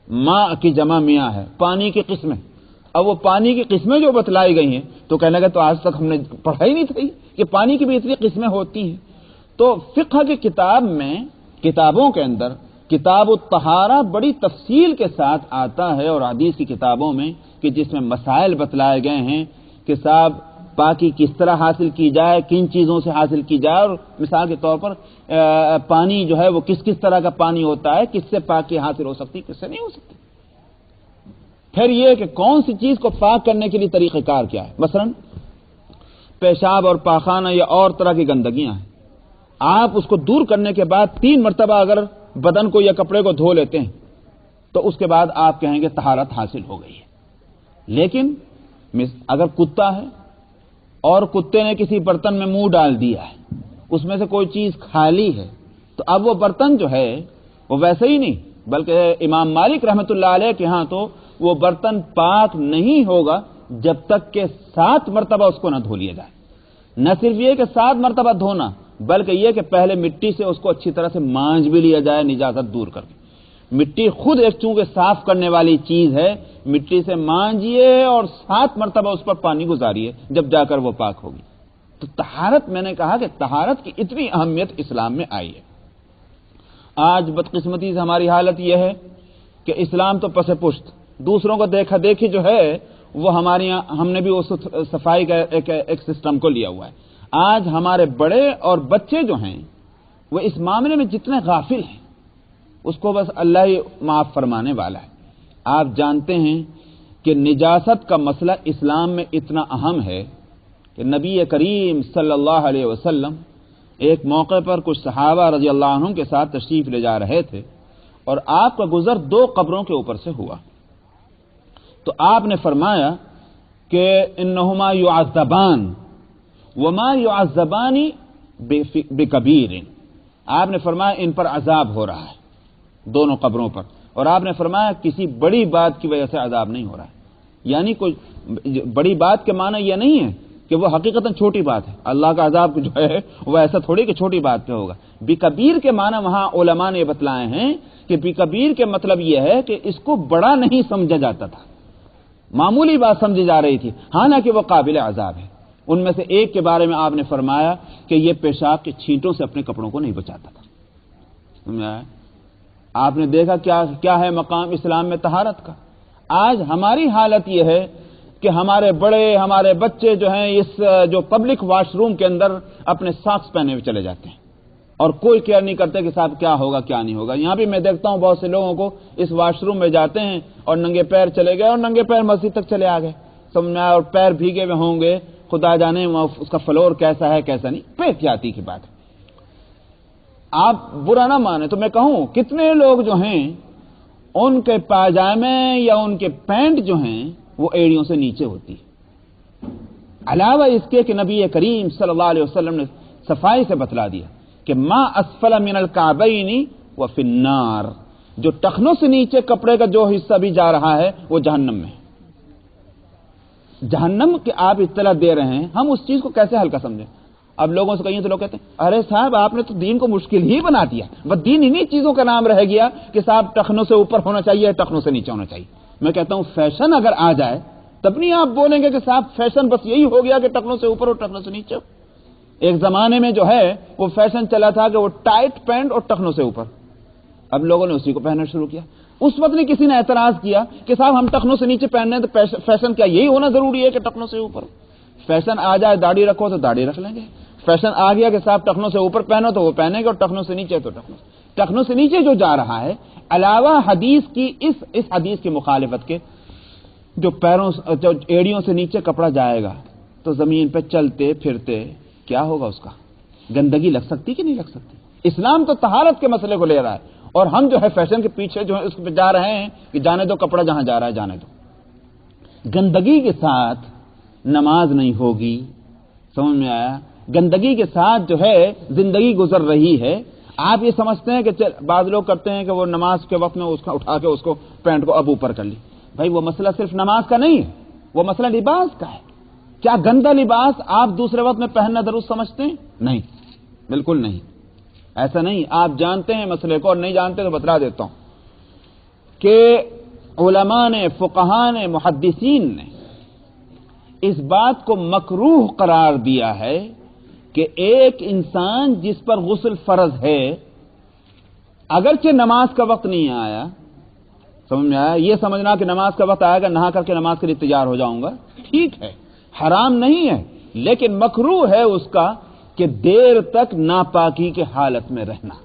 ماء کی جمع میاہ ہے، پانی کی قسمیں۔ اب وہ پانی کی قسمیں جو بتلائی گئی ہیں تو کہنے لگے تو آج تک ہم نے پڑھا ہی نہیں تھی کہ پانی کی بھی اتنی قسمیں ہوتی ہیں۔ تو فقہ کی کتاب میں، کتابوں کے اندر کتاب الطہارہ بڑی تفصیل کے ساتھ آتا ہے، اور حدیث کی کتابوں میں کہ جس میں مسائل بتلائے گئے ہیں کہ صاحب پاکی کس طرح حاصل کی جائے، کن چیزوں سے حاصل کی جائے، اور مثال کے طور پر پانی جو ہے وہ کس کس طرح کا پانی ہوتا ہے، کس سے پاکی حاصل ہو سکتی، کس سے نہیں ہو سکتی۔ پھر یہ کہ کون سی چیز کو پاک کرنے کے لیے طریقہ کار کیا ہے، مثلا پیشاب اور پاخانہ یا اور طرح کی گندگیاں ہیں، آپ اس کو دور کرنے کے بعد 3 مرتبہ اگر بدن کو یا کپڑے کو دھو لیتے ہیں تو اس کے بعد آپ کہیں گے طہارت حاصل ہو گئی ہے۔ لیکن اگر کتا ہے اور کتے نے کسی برتن میں منہ ڈال دیا ہے، اس میں سے کوئی چیز خالی ہے، تو اب وہ برتن جو ہے وہ ویسے ہی نہیں، بلکہ امام مالک رحمۃ اللہ علیہ کے ہاں تو وہ برتن پاک نہیں ہوگا جب تک کہ 7 مرتبہ اس کو نہ دھو لیا جائے۔ نہ صرف یہ کہ 7 مرتبہ دھونا، بلکہ یہ کہ پہلے مٹی سے اس کو اچھی طرح سے مانج بھی لیا جائے، نجاست دور کر کے۔ مٹی خود ایک چونکہ صاف کرنے والی چیز ہے، مٹی سے مانجیے اور 7 مرتبہ اس پر پانی گزاریے، جب جا کر وہ پاک ہوگی۔ تو طہارت، میں نے کہا کہ طہارت کی اتنی اہمیت اسلام میں آئی ہے۔ آج بدقسمتی سے ہماری حالت یہ ہے کہ اسلام تو پس پشت، دوسروں کو دیکھا دیکھی جو ہے وہ ہمارے یہاں، ہم نے بھی اس صفائی کا ایک سسٹم کو لیا ہوا ہے۔ آج ہمارے بڑے اور بچے جو ہیں وہ اس معاملے میں جتنے غافل ہیں اس کو بس اللہ ہی معاف فرمانے والا ہے۔ آپ جانتے ہیں کہ نجاست کا مسئلہ اسلام میں اتنا اہم ہے کہ نبی کریم صلی اللہ علیہ وسلم ایک موقع پر کچھ صحابہ رضی اللہ عنہم کے ساتھ تشریف لے جا رہے تھے اور آپ کا گزر 2 قبروں کے اوپر سے ہوا، تو آپ نے فرمایا کہ انہما یعذبان وما یعذبان بکبیر، آپ نے فرمایا ان پر عذاب ہو رہا ہے دونوں قبروں پر، اور آپ نے فرمایا کسی بڑی بات کی وجہ سے عذاب نہیں ہو رہا ہے۔ یعنی کوئی بڑی بات کے معنی یہ نہیں ہے کہ وہ حقیقتاً چھوٹی بات ہے، اللہ کا عذاب جو ہے وہ ایسا تھوڑی کہ چھوٹی بات پہ ہوگا۔ بکبیر کے معنی وہاں علماء نے بتلائے ہیں کہ بکبیر کے مطلب یہ ہے کہ اس کو بڑا نہیں سمجھا جاتا تھا، معمولی بات سمجھی جا رہی تھی، حالانکہ وہ قابل عذاب ہے۔ ان میں سے ایک کے بارے میں آپ نے فرمایا کہ یہ پیشاب کے چھینٹوں سے اپنے کپڑوں کو نہیں بچاتا تھا۔ سمجھا؟ آپ نے دیکھا کیا ہے مقام اسلام میں طہارت کا۔ آج ہماری حالت یہ ہے کہ ہمارے بڑے، ہمارے بچے جو ہیں اس جو پبلک واش روم کے اندر اپنے ساکس پہنے ہوئے چلے جاتے ہیں اور کوئی کیئر نہیں کرتے کہ صاحب کیا ہوگا کیا نہیں ہوگا۔ یہاں بھی میں دیکھتا ہوں بہت سے لوگوں کو اس واش روم میں جاتے ہیں اور ننگے پیر چلے گئے اور ننگے پیر مسجد تک چلے آ گئے، سمجھا، اور پیر بھیگے ہوئے ہوں گے، خدا جانے اس کا فلور کیسا ہے کیسا نہیں، بے احتیاطی کی بات ہے۔ آپ برا نہ مانیں تو میں کہوں کتنے لوگ جو ہیں ان کے پاجامے یا ان کے پینٹ جو ہیں وہ ایڑیوں سے نیچے ہوتی ہے، علاوہ اس کے کہ نبی کریم صلی اللہ علیہ وسلم نے صفائی سے بتلا دیا کہ ما اسفل من الکعبین وفی النار، جو ٹخنوں سے نیچے کپڑے کا جو حصہ بھی جا رہا ہے وہ جہنم میں ہے۔ جہنم کے آپ اطلاع دے رہے ہیں، ہم اس چیز کو کیسے ہلکا سمجھیں؟ اب لوگوں سے کہیں تو لوگ کہتے ہیں ارے صاحب آپ نے تو دین کو مشکل ہی بنا دیا، بس دین انہی چیزوں کا نام رہ گیا کہ صاحب ٹخنوں سے اوپر ہونا چاہیے، ٹخنوں سے نیچے ہونا چاہیے۔ میں کہتا ہوں فیشن اگر آ جائے تب نہیں آپ بولیں گے کہ صاحب فیشن بس یہی ہو گیا کہ ٹخنوں سے اوپر اور ٹخنوں سے نیچے ہو۔ ایک زمانے میں جو ہے وہ فیشن چلا تھا کہ وہ ٹائٹ پینٹ اور ٹخنوں سے اوپر، اب لوگوں نے اسی کو پہننا شروع کیا۔ اس وقت نہیں کسی نے اعتراض کیا کہ صاحب ہم ٹخنوں سے نیچے پہننے تو فیشن کیا یہی ہونا ضروری ہے کہ ٹخنوں سے اوپر؟ فیشن آ جائے داڑھی رکھو تو داڑھی رکھ لیں گے، فیشن آ گیا کہ صاحب ٹخنوں سے اوپر پہنو تو وہ پہنیں گے، اور ٹخنوں سے نیچے تو ٹخنوں سے نیچے جو جا رہا ہے، علاوہ حدیث کی اس حدیث کی مخالفت کے جو ایڑیوں سے نیچے کپڑا جائے گا تو زمین پہ چلتے پھرتے کیا ہوگا؟ اس کا گندگی لگ سکتی کہ نہیں لگ سکتی؟ اسلام تو طہارت کے مسئلے کو لے رہا ہے، اور ہم جو ہے فیشن کے پیچھے جو ہے اس پہ جا رہے ہیں کہ جانے دو کپڑا جہاں جا رہا ہے جانے دو۔ گندگی کے ساتھ نماز نہیں ہوگی، سمجھ میں آیا؟ گندگی کے ساتھ جو ہے زندگی گزر رہی ہے۔ آپ یہ سمجھتے ہیں کہ بعض لوگ کرتے ہیں کہ وہ نماز کے وقت میں اس کا اٹھا کے اس کو پینٹ کو اب اوپر کر لی۔ بھائی وہ مسئلہ صرف نماز کا نہیں ہے، وہ مسئلہ لباس کا ہے۔ کیا گندا لباس آپ دوسرے وقت میں پہننا درست سمجھتے ہیں؟ نہیں، بالکل نہیں، ایسا نہیں۔ آپ جانتے ہیں مسئلے کو، اور نہیں جانتے تو بتلا دیتا ہوں کہ علماء نے، فقہاء نے، محدثین نے اس بات کو مکروہ قرار دیا ہے کہ ایک انسان جس پر غسل فرض ہے، اگرچہ نماز کا وقت نہیں آیا، سمجھ میں آیا؟ یہ سمجھنا کہ نماز کا وقت آئے گا نہا کر کے نماز کے لیے تیار ہو جاؤں گا، ٹھیک ہے، حرام نہیں ہے، لیکن مکروہ ہے اس کا کہ دیر تک ناپاکی کے حالت میں رہنا،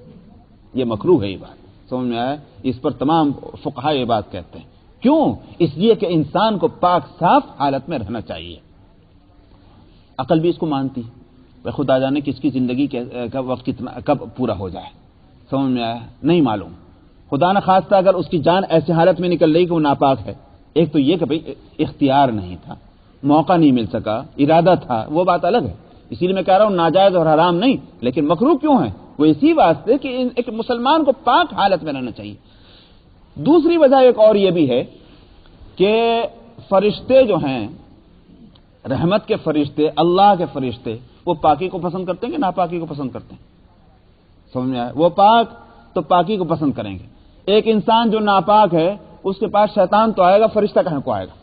یہ مکروہ ہے۔ یہ بات سمجھ میں آیا؟ اس پر تمام فقہاء یہ بات کہتے ہیں۔ کیوں؟ اس لیے کہ انسان کو پاک صاف حالت میں رہنا چاہیے۔ عقل بھی اس کو مانتی ہے، خدا جانے کس کی زندگی کا وقت کتنا کب پورا ہو جائے، سمجھ میں آیا؟ نہیں معلوم۔ خدا نہ خواستہ اگر اس کی جان ایسی حالت میں نکل رہی کہ وہ ناپاک ہے، ایک تو یہ کہ بھئی اختیار نہیں تھا، موقع نہیں مل سکا، ارادہ تھا، وہ بات الگ ہے۔ اسی لیے میں کہہ رہا ہوں ناجائز اور حرام نہیں، لیکن مکروہ کیوں ہے؟ وہ اسی واسطے کہ ایک مسلمان کو پاک حالت میں رہنا چاہیے۔ دوسری وجہ ایک اور یہ بھی ہے کہ فرشتے جو ہیں، رحمت کے فرشتے، اللہ کے فرشتے، وہ پاکی کو پسند کرتے ہیں کہ ناپاکی کو پسند کرتے ہیں؟ سمجھ میں آیا؟ وہ پاک تو پاکی کو پسند کریں گے۔ ایک انسان جو ناپاک ہے اس کے پاس شیطان تو آئے گا، فرشتہ کہاں کو آئے گا؟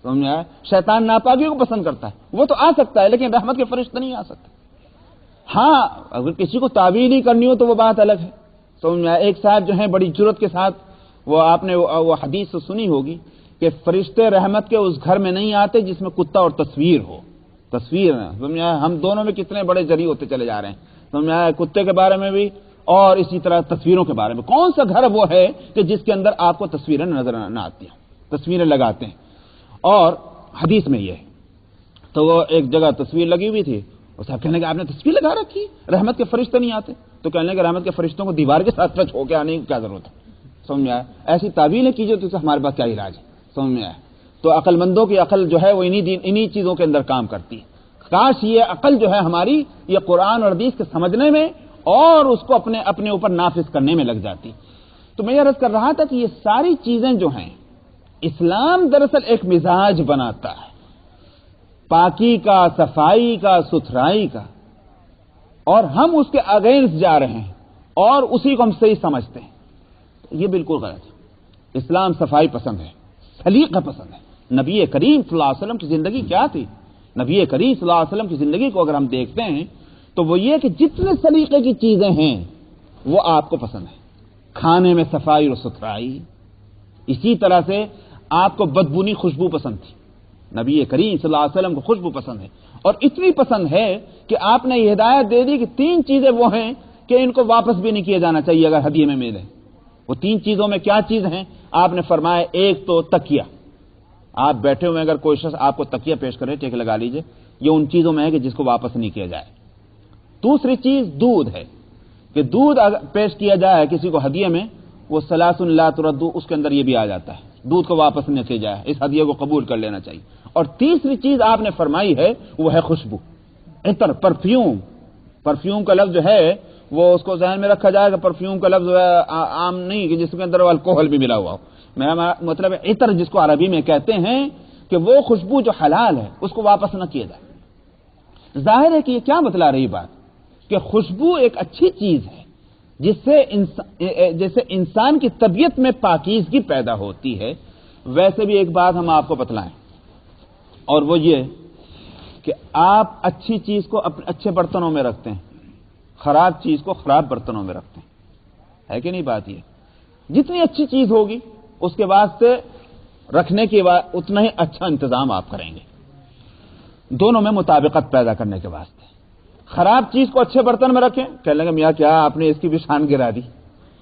سمجھ میں آیا؟ شیطان ناپاکی کو پسند کرتا ہے، وہ تو آ سکتا ہے لیکن رحمت کے فرشتے نہیں آ سکتے۔ ہاں اگر کسی کو تعویل ہی کرنی ہو تو وہ بات الگ ہے، سمجھ میں آیا؟ ایک صاحب جو ہیں بڑی جرت کے ساتھ، وہ آپ نے وہ حدیث تو سنی ہوگی کہ فرشتے رحمت کے اس گھر میں نہیں آتے جس میں کتا اور تصویر ہو۔ تصویر سمجھ میں آیا؟ ہم دونوں میں کتنے بڑے ذریعے ہوتے چلے جا رہے ہیں، سمجھ میں آیا؟ کتے کے بارے میں بھی اور اسی طرح تصویروں کے بارے میں۔ کون سا گھر وہ ہے کہ جس کے اندر آپ کو تصویریں نظر نہ آتی ہیں، تصویریں لگاتے ہیں؟ اور حدیث میں یہ ہے، تو وہ ایک جگہ تصویر لگی ہوئی تھی، اور صاحب کہنے کہ آپ نے تصویر لگا رکھی، رحمت کے فرشتے نہیں آتے؟ تو کہنے کہ رحمت کے فرشتوں کو دیوار کے ساتھ ٹچ ہو کے آنے کی کیا ضرورت ہے؟ سمجھ میں آیا؟ ایسی تعویلیں کیجیے تو ہمارے پاس کیا علاج ہے؟ سمجھ میں آیا؟ تو عقل مندوں کی عقل جو ہے وہ انہی چیزوں کے اندر کام کرتی ہے۔ کاش یہ عقل جو ہے ہماری یہ قرآن اور حدیث کے سمجھنے میں اور اس کو اپنے اوپر نافذ کرنے میں لگ جاتی۔ تو میں یہ عرض کر رہا تھا کہ یہ ساری چیزیں جو ہیں، اسلام دراصل ایک مزاج بناتا ہے، پاکی کا، صفائی کا، ستھرائی کا، اور ہم اس کے اگینسٹ جا رہے ہیں اور اسی کو ہم صحیح سمجھتے ہیں، یہ بالکل غلط ہے۔ اسلام صفائی پسند ہے، سلیقہ پسند ہے۔ نبی کریم صلی اللہ علیہ وسلم کی زندگی کیا تھی؟ نبی کریم صلی اللہ علیہ وسلم کی زندگی کو اگر ہم دیکھتے ہیں تو وہ یہ کہ جتنے سلیقے کی چیزیں ہیں وہ آپ کو پسند ہیں۔ کھانے میں صفائی اور ستھرائی، اسی طرح سے آپ کو بدبونی خوشبو پسند تھی، نبی کریم صلی اللہ علیہ وسلم کو خوشبو پسند ہے، اور اتنی پسند ہے کہ آپ نے یہ ہدایت دے دی کہ 3 چیزیں وہ ہیں کہ ان کو واپس بھی نہیں کیا جانا چاہیے اگر ہدیے میں ملے۔ وہ 3 چیزوں میں کیا چیز ہیں؟ آپ نے فرمایا ایک تو تکیہ، آپ بیٹھے ہوئے اگر کوئی شخص آپ کو تکیہ پیش کرے، ٹیک لگا لیجئے، یہ ان چیزوں میں ہے کہ جس کو واپس نہیں کیا جائے۔ دوسری چیز دودھ ہے کہ دودھ اگر پیش کیا جائے کسی کو ہدیے میں، وہ ثلاث لا ترد، اس کے اندر یہ بھی آ جاتا ہے، دودھ کو واپس نہ کیا جائے، اس ہدیے کو قبول کر لینا چاہیے۔ اور تیسری چیز آپ نے فرمائی ہے وہ ہے خوشبو، عطر، پرفیوم کا لفظ جو ہے وہ اس کو ذہن میں رکھا جائے کہ پرفیوم کا لفظ عام نہیں کہ جس کے اندر الکوہل بھی ملا ہوا ہو، میرا مطلب ہے عطر جس کو عربی میں کہتے ہیں، کہ وہ خوشبو جو حلال ہے اس کو واپس نہ کیا جائے۔ ظاہر ہے کہ یہ کیا بتلا رہی بات کہ خوشبو ایک اچھی چیز ہے جس سے انسان کی طبیعت میں پاکیزگی پیدا ہوتی ہے۔ ویسے بھی ایک بات ہم آپ کو بتلائیں، اور وہ یہ کہ آپ اچھی چیز کو اچھے برتنوں میں رکھتے ہیں، خراب چیز کو خراب برتنوں میں رکھتے ہیں، ہے کہ نہیں بات؟ یہ جتنی اچھی چیز ہوگی اس کے واسطے رکھنے کے بعد اتنا ہی اچھا انتظام آپ کریں گے، دونوں میں مطابقت پیدا کرنے کے واسطے۔ خراب چیز کو اچھے برتن میں رکھیں، کہنے لگے میاں کیا آپ نے اس کی بھی شان گرا دی،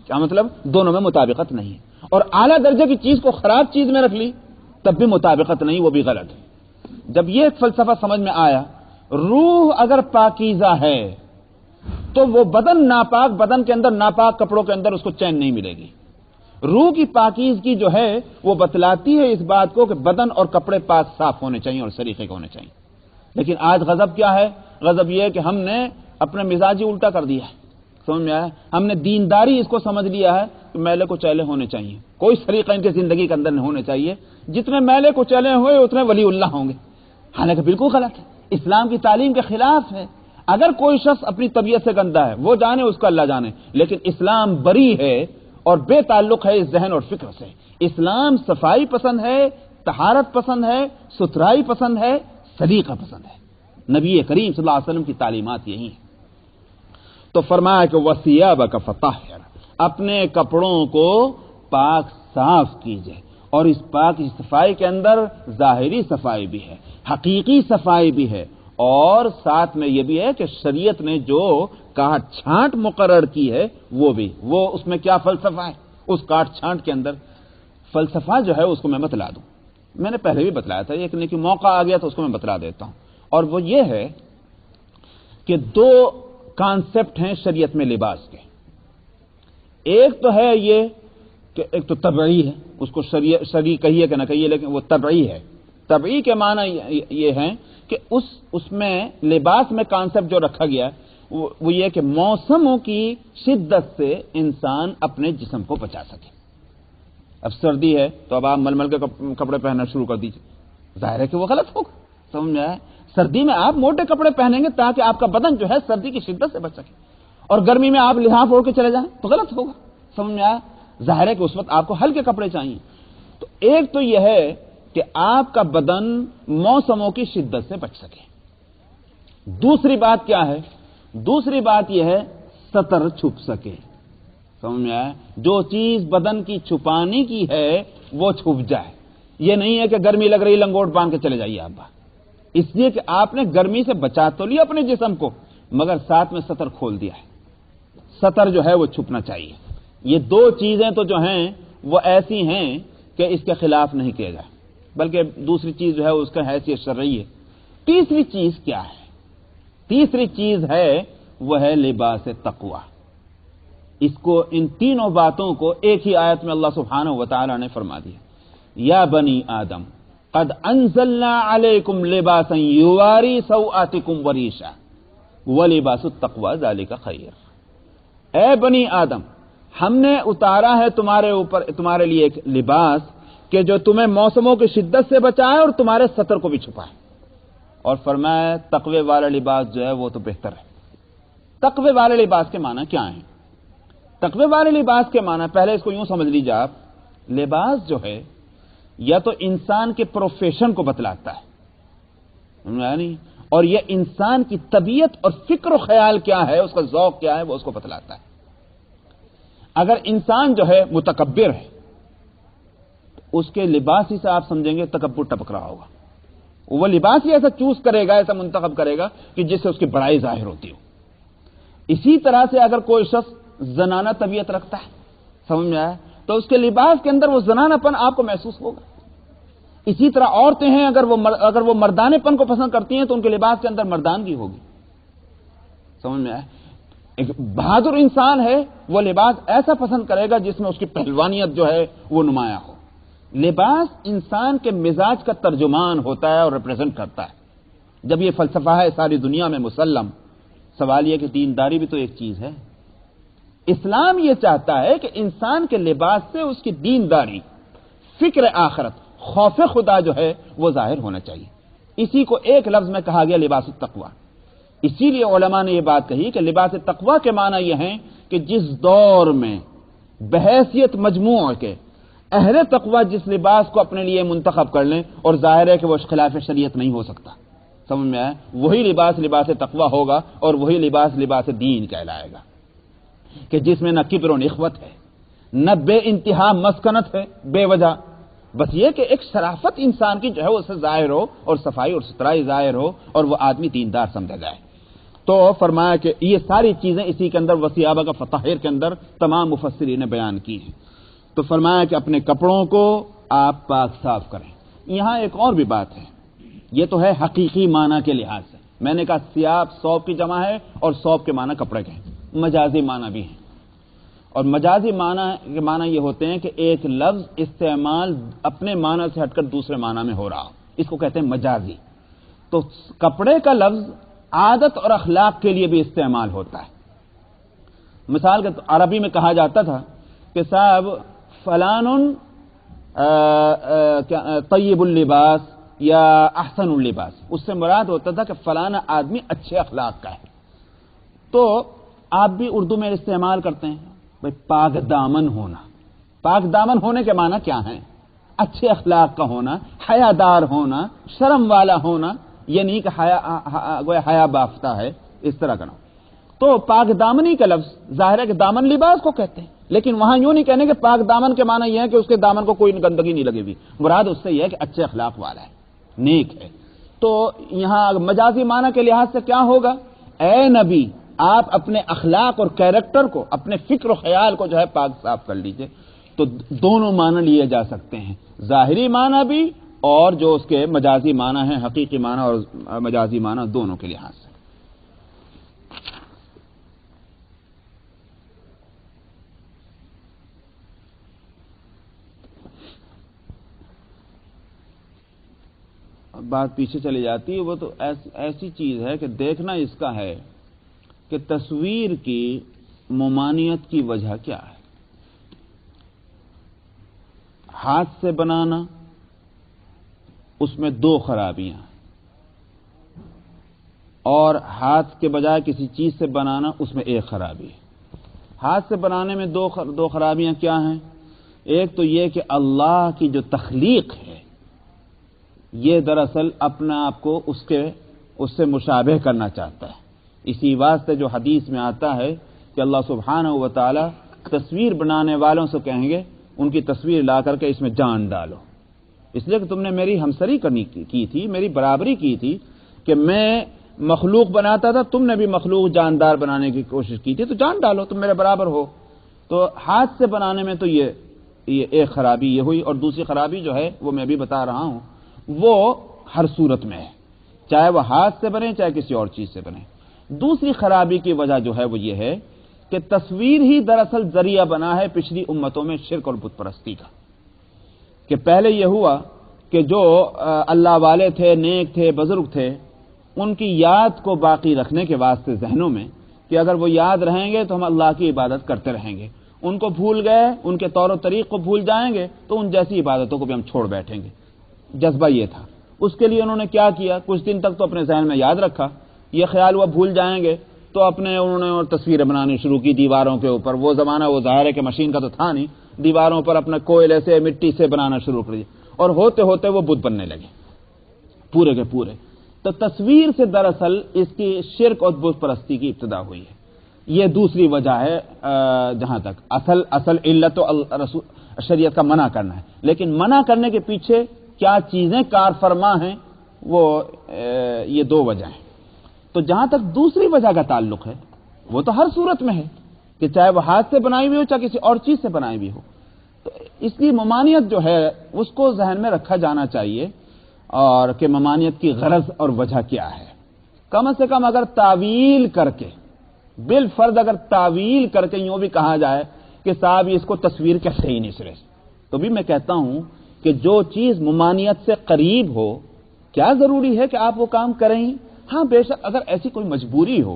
کیا مطلب؟ دونوں میں مطابقت نہیں ہے۔ اور اعلیٰ درجے کی چیز کو خراب چیز میں رکھ لی تب بھی مطابقت نہیں، وہ بھی غلط ہے۔ جب یہ فلسفہ سمجھ میں آیا، روح اگر پاکیزہ ہے تو وہ بدن ناپاک، بدن کے اندر ناپاک کپڑوں کے اندر اس کو چین نہیں ملے گی۔ روح کی پاکیزگی جو ہے وہ بتلاتی ہے اس بات کو کہ بدن اور کپڑے پاک صاف ہونے چاہیے اور سلیقے کے ہونے چاہیے۔ لیکن آج غضب کیا ہے؟ غضب یہ ہے کہ ہم نے اپنا مزاج ہی الٹا کر دیا ہے۔ سمجھ میں آیا؟ ہم نے دینداری اس کو سمجھ لیا ہے کہ میلے کو چیلے ہونے چاہیے، کوئی سلیقہ ان کی زندگی کے اندر نہیں ہونے چاہیے، جتنے میلے کو چیلے ہوئے اتنے ولی اللہ ہوں گے، حالانکہ بالکل غلط ہے، اسلام کی تعلیم کے خلاف ہے۔ اگر کوئی شخص اپنی طبیعت سے گندا ہے وہ جانے، اس کا اللہ جانے، لیکن اسلام بری ہے اور بے تعلق ہے اس ذہن اور فکر سے۔ اسلام صفائی پسند ہے، طہارت پسند ہے، ستھرائی پسند ہے، سلیقہ پسند ہے۔ نبی کریم صلی اللہ علیہ وسلم کی تعلیمات یہی ہیں۔ تو فرمایا کہ وَثِيَابَكَ فَطَهِّرْ، اپنے کپڑوں کو پاک صاف کیجئے، اور اس پاک صفائی کے اندر ظاہری صفائی بھی ہے، حقیقی صفائی بھی ہے، اور ساتھ میں یہ بھی ہے کہ شریعت نے جو کاٹ چھانٹ مقرر کی ہے وہ اس میں کیا فلسفہ ہے، اس کاٹ چھانٹ کے اندر فلسفہ جو ہے اس کو میں بتلا دوں۔ میں نے پہلے بھی بتلایا تھا، لیکن موقع آ گیا تو اس کو میں بتلا دیتا ہوں، اور وہ یہ ہے کہ دو کانسیپٹ ہیں شریعت میں لباس کے۔ ایک تو ہے یہ کہ ایک تو طبعی ہے، اس کو شرعی کہیے کہ نہ کہیے، لیکن وہ طبعی ہے۔ طبعی کے معنی یہ ہے کہ اس میں لباس میں کانسیپٹ جو رکھا گیا ہے وہ یہ کہ موسموں کی شدت سے انسان اپنے جسم کو بچا سکے۔ اب سردی ہے تو اب آپ ململ کے کپڑے پہننا شروع کر دیجیے، ظاہر ہے کہ وہ غلط ہوگا، سمجھ میں آیا؟ سردی میں آپ موٹے کپڑے پہنیں گے تاکہ آپ کا بدن جو ہے سردی کی شدت سے بچ سکے، اور گرمی میں آپ لحاف اوڑھ کے چلے جائیں تو غلط ہوگا، سمجھ میں آیا؟ ظاہر ہے کہ اس وقت آپ کو ہلکے کپڑے چاہیے۔ تو ایک تو یہ ہے کہ آپ کا بدن موسموں کی شدت سے بچ سکے۔ دوسری بات کیا ہے؟ دوسری بات یہ ہے ستر چھپ سکے، سمجھ میں آیا؟ جو چیز بدن کی چھپانے کی ہے وہ چھپ جائے۔ یہ نہیں ہے کہ گرمی لگ رہی لنگوٹ باندھ کے چلے جائیے آپ باہر، اس لیے کہ آپ نے گرمی سے بچا تو لیا اپنے جسم کو، مگر ساتھ میں ستر کھول دیا ہے۔ ستر جو ہے وہ چھپنا چاہیے۔ یہ دو چیزیں تو جو ہیں وہ ایسی ہیں کہ اس کے خلاف نہیں کیا جائے، بلکہ دوسری چیز جو ہے اس کا حیثیت شرعی ہے۔ تیسری چیز کیا ہے؟ تیسری چیز ہے وہ ہے لباس تقوی۔ اس کو، ان تینوں باتوں کو ایک ہی آیت میں اللہ سبحانہ و تعالی نے فرما دیا، یا بنی آدم قد انزلنا علیکم لباسا یواری سوآتکم وریشا ولباس التقوی ذالک خیر۔ اے بنی آدم، ہم نے اتارا ہے تمہارے لیے ایک لباس کہ جو تمہیں موسموں کی شدت سے بچائے اور تمہارے ستر کو بھی چھپائے، اور فرمایا تقوی والا لباس جو ہے وہ تو بہتر ہے۔ تقوی والے لباس کے معنی کیا ہیں؟ تقوی والے لباس کے معنی پہلے اس کو یوں سمجھ لیجیے آپ، لباس جو ہے یا تو انسان کے پروفیشن کو بتلاتا ہے، یعنی، اور یہ انسان کی طبیعت اور فکر و خیال کیا ہے، اس کا ذوق کیا ہے، وہ اس کو بتلاتا ہے۔ اگر انسان جو ہے متکبر ہے تو اس کے لباس ہی سے آپ سمجھیں گے تکبر ٹپک رہا ہوگا، وہ لباس ہی ایسا چوز کرے گا، ایسا منتخب کرے گا کہ جس سے اس کی بڑائی ظاہر ہوتی ہو۔ اسی طرح سے اگر کوئی شخص زنانہ طبیعت رکھتا ہے، سمجھ میں آیا، تو اس کے لباس کے اندر وہ زنانہ پن آپ کو محسوس ہوگا۔ اسی طرح عورتیں ہیں، اگر وہ مردانے پن کو پسند کرتی ہیں تو ان کے لباس کے اندر مردانگی ہوگی، سمجھ میں آیا۔ ایک بہادر انسان ہے وہ لباس ایسا پسند کرے گا جس میں اس کی پہلوانیت جو ہے وہ نمایاں ہو۔ لباس انسان کے مزاج کا ترجمان ہوتا ہے اور ریپرزینٹ کرتا ہے۔ جب یہ فلسفہ ہے ساری دنیا میں مسلم، سوال یہ کہ دینداری بھی تو ایک چیز ہے۔ اسلام یہ چاہتا ہے کہ انسان کے لباس سے اس کی دینداری، فکر آخرت، خوف خدا جو ہے وہ ظاہر ہونا چاہیے۔ اسی کو ایک لفظ میں کہا گیا لباس التقوی۔ اسی لیے علماء نے یہ بات کہی کہ لباس تقوی کے معنی یہ ہیں کہ جس دور میں بحیثیت مجموع کے اہل تقوی جس لباس کو اپنے لیے منتخب کر لیں، اور ظاہر ہے کہ وہ خلاف شریعت نہیں ہو سکتا، سمجھ میں آیا، وہی لباس تقوی ہوگا، اور وہی لباس دین کہلائے گا، کہ جس میں نہ کبر و نخوت ہے، نہ بے انتہا مسکنت ہے بے وجہ، بس یہ کہ ایک شرافت انسان کی جو ہے اس سے ظاہر ہو، اور صفائی اور ستھرائی ظاہر ہو، اور وہ آدمی دیندار سمجھا جائے۔ تو فرمایا کہ یہ ساری چیزیں اسی کے اندر وثیابک فطہر کے اندر تمام مفسرین نے بیان کی ہیں۔ تو فرمایا کہ اپنے کپڑوں کو آپ پاک صاف کریں۔ یہاں ایک اور بھی بات ہے، یہ تو ہے حقیقی معنی کے لحاظ سے، میں نے کہا ثیاب ثوب کی جمع ہے اور ثوب کے معنی کپڑے کے ہیں، مجازی معنی بھی ہیں، اور مجازی معنی کے معنی یہ ہوتے ہیں کہ ایک لفظ استعمال اپنے معنی سے ہٹ کر دوسرے معنی میں ہو رہا ہو، اس کو کہتے ہیں مجازی۔ تو کپڑے کا لفظ عادت اور اخلاق کے لیے بھی استعمال ہوتا ہے۔ مثال کے عربی میں کہا جاتا تھا کہ صاحب فلان طیب اللباس یا احسن اللباس، اس سے مراد ہوتا تھا کہ فلانا آدمی اچھے اخلاق کا ہے۔ تو آپ بھی اردو میں استعمال کرتے ہیں بھائی پاک دامن ہونا، پاک دامن ہونے کے معنی کیا ہیں؟ اچھے اخلاق کا ہونا، حیادار ہونا، شرم والا ہونا، یہ نہیں کہ حیا بافتہ ہے، اس طرح کا نام۔ تو پاک دامنی کا لفظ ظاہر ہے کہ دامن لباس کو کہتے ہیں، لیکن وہاں یوں نہیں کہنے کہ پاک دامن کے معنی یہ ہے کہ اس کے دامن کو کوئی گندگی نہیں لگے ہوئی، مراد اس سے یہ ہے کہ اچھے اخلاق والا ہے، نیک ہے۔ تو یہاں مجازی معنی کے لحاظ سے کیا ہوگا؟ اے نبی آپ اپنے اخلاق اور کیریکٹر کو، اپنے فکر و خیال کو جو ہے پاک صاف کر لیجئے۔ تو دونوں معنی لیے جا سکتے ہیں، ظاہری معنی بھی اور جو اس کے مجازی معنی ہیں، حقیقی معنی اور مجازی معنی، دونوں کے لحاظ سے۔ بات پیچھے چلی جاتی ہے، وہ تو ایسی چیز ہے کہ دیکھنا اس کا ہے کہ تصویر کی ممانعت کی وجہ کیا ہے۔ ہاتھ سے بنانا، اس میں دو خرابیاں، اور ہاتھ کے بجائے کسی چیز سے بنانا، اس میں ایک خرابی ہے۔ ہاتھ سے بنانے میں دو خرابیاں کیا ہیں؟ ایک تو یہ کہ اللہ کی جو تخلیق ہے یہ دراصل اپنا آپ کو اس سے مشابہ کرنا چاہتا ہے۔ اسی واسطے جو حدیث میں آتا ہے کہ اللہ سبحانہ و تعالی تصویر بنانے والوں سے کہیں گے ان کی تصویر لا کر کے اس میں جان ڈالو، اس لیے کہ تم نے میری ہمسری کی تھی، میری برابری کی تھی کہ میں مخلوق بناتا تھا، تم نے بھی مخلوق جاندار بنانے کی کوشش کی تھی، تو جان ڈالو، تم میرے برابر ہو۔ تو ہاتھ سے بنانے میں تو یہ ایک خرابی یہ ہوئی، اور دوسری خرابی جو ہے وہ میں بھی بتا رہا ہوں، وہ ہر صورت میں ہے، چاہے وہ ہاتھ سے بنے چاہے کسی اور چیز سے بنے۔ دوسری خرابی کی وجہ جو ہے وہ یہ ہے کہ تصویر ہی دراصل ذریعہ بنا ہے پچھلی امتوں میں شرک اور بت پرستی کا، کہ پہلے یہ ہوا کہ جو اللہ والے تھے، نیک تھے، بزرگ تھے، ان کی یاد کو باقی رکھنے کے واسطے ذہنوں میں کہ اگر وہ یاد رہیں گے تو ہم اللہ کی عبادت کرتے رہیں گے، ان کو بھول گئے، ان کے طور و طریق کو بھول جائیں گے تو ان جیسی عبادتوں کو بھی ہم چھوڑ بیٹھیں گے۔ جذبہ یہ تھا۔ اس کے لیے انہوں نے کیا کیا؟ کچھ دن تک تو اپنے ذہن میں یاد رکھا، یہ خیال ہوا بھول جائیں گے تو انہوں نے تصویریں بنانی شروع کی دیواروں کے اوپر۔ وہ زمانہ وہ ظاہر ہے کہ مشین کا تو تھا نہیں، دیواروں پر اپنے کوئلے سے، مٹی سے بنانا شروع کر دیا، اور ہوتے ہوتے وہ بت بننے لگے پورے کے پورے۔ تو تصویر سے دراصل اس کی شرک اور بت پرستی کی ابتدا ہوئی ہے۔ یہ دوسری وجہ ہے، جہاں تک اصل علت تو شریعت کا منع کرنا ہے، لیکن منع کرنے کے پیچھے کیا چیزیں کار فرما ہیں، وہ یہ دو وجہ ہیں۔ تو جہاں تک دوسری وجہ کا تعلق ہے وہ تو ہر صورت میں ہے کہ چاہے وہ ہاتھ سے بنائی ہوئی ہو چاہے کسی اور چیز سے بنائی ہوئی ہو، تو اس کی ممانعت جو ہے اس کو ذہن میں رکھا جانا چاہیے، اور کہ ممانعت کی غرض اور وجہ کیا ہے۔ کم سے کم اگر تعویل کر کے، بالفرض اگر تعویل کر کے یوں بھی کہا جائے کہ صاحب اس کو تصویر کہتے ہی نہیں سرے، تو بھی میں کہتا ہوں کہ جو چیز ممانعت سے قریب ہو، کیا ضروری ہے کہ آپ وہ کام کریں ہی؟ ہاں بے شک اگر ایسی کوئی مجبوری ہو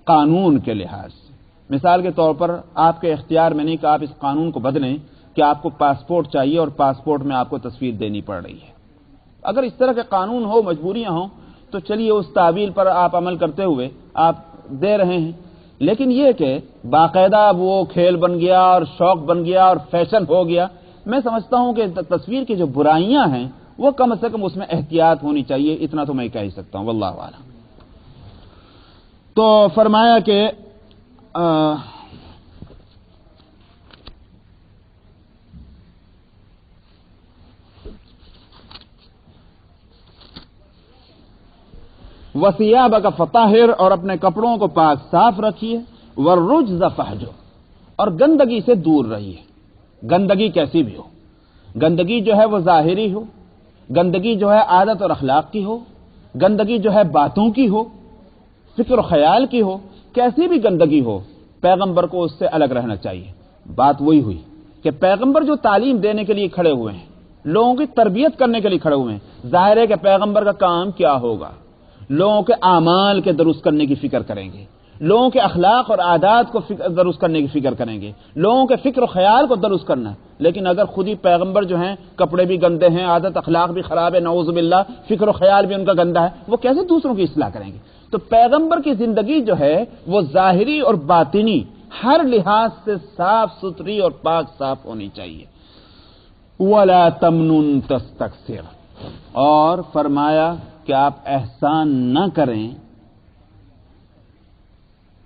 قانون کے لحاظ سے، مثال کے طور پر آپ کے اختیار میں نہیں کہ آپ اس قانون کو بدلیں کہ آپ کو پاسپورٹ چاہیے اور پاسپورٹ میں آپ کو تصویر دینی پڑ رہی ہے، اگر اس طرح کے قانون ہو، مجبوریاں ہوں، تو چلیے اس تعویل پر آپ عمل کرتے ہوئے آپ دے رہے ہیں۔ لیکن یہ کہ باقاعدہ وہ کھیل بن گیا اور شوق بن گیا اور فیشن ہو گیا، میں سمجھتا ہوں کہ تصویر کی جو برائیاں ہیں وہ کم سے کم اس میں احتیاط ہونی چاہیے، اتنا تو میں کہہ ہی سکتا ہوں، واللہ اعلم۔ تو فرمایا کہ وَثِيَابَكَ فَطَهِّرْ، اور اپنے کپڑوں کو پاک صاف رکھیے، وَالرُّجْزَ فَاهْجُرْ، اور گندگی سے دور رہیے۔ گندگی کیسی بھی ہو، گندگی جو ہے وہ ظاہری ہو گندگی جو ہے عادت اور اخلاق کی ہو، گندگی جو ہے باتوں کی ہو، فکر و خیال کی ہو، کیسی بھی گندگی ہو، پیغمبر کو اس سے الگ رہنا چاہیے۔ بات وہی ہوئی کہ پیغمبر جو تعلیم دینے کے لیے کھڑے ہوئے ہیں، لوگوں کی تربیت کرنے کے لیے کھڑے ہوئے ہیں، ظاہر ہے کہ پیغمبر کا کام کیا ہوگا؟ لوگوں کے اعمال کے درست کرنے کی فکر کریں گے، لوگوں کے اخلاق اور عادات کو درست کرنے کی فکر کریں گے، لوگوں کے فکر و خیال کو درست کرنا ہے۔ لیکن اگر خود ہی پیغمبر جو ہیں کپڑے بھی گندے ہیں، عادت اخلاق بھی خراب ہے، نعوذ باللہ، فکر و خیال بھی ان کا گندا ہے، وہ کیسے دوسروں کی اصلاح کریں گے؟ تو پیغمبر کی زندگی جو ہے وہ ظاہری اور باطنی ہر لحاظ سے صاف ستھری اور پاک صاف ہونی چاہیے۔ وَلَا تَمْنُن تَسْتَكْثِرْ، اور فرمایا کہ آپ احسان نہ کریں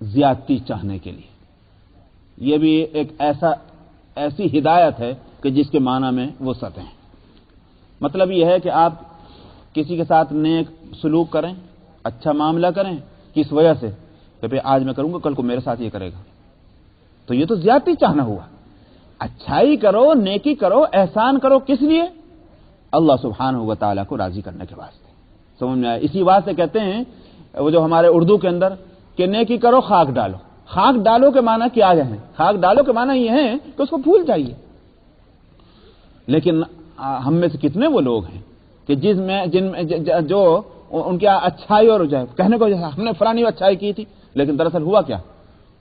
زیادتی چاہنے کے لیے۔ یہ بھی ایک ایسی ہدایت ہے کہ جس کے معنی میں وسعت ہیں۔ مطلب یہ ہے کہ آپ کسی کے ساتھ نیک سلوک کریں، اچھا معاملہ کریں، کس وجہ سے کہ بھئی آج میں کروں گا، کل کو میرے ساتھ یہ کرے گا، تو یہ تو زیادتی چاہنا ہوا۔ اچھائی کرو، نیکی کرو، احسان کرو، کس لیے؟ اللہ سبحانہ و تعالیٰ کو راضی کرنے کے واسطے۔ سمجھ میں آیا؟ اسی بات سے کہتے ہیں وہ جو ہمارے اردو کے اندر کہ نیکی کرو خاک ڈالو۔ خاک ڈالو کے معنی کیا ہے؟ خاک ڈالو کے معنی یہ ہے کہ اس کو بھول جائیے۔ لیکن ہم میں سے کتنے وہ لوگ ہیں کہ جو ان کے اچھائی اور جائے کہنے کو ہم نے فلانی اچھائی کی تھی، لیکن دراصل ہوا کیا؟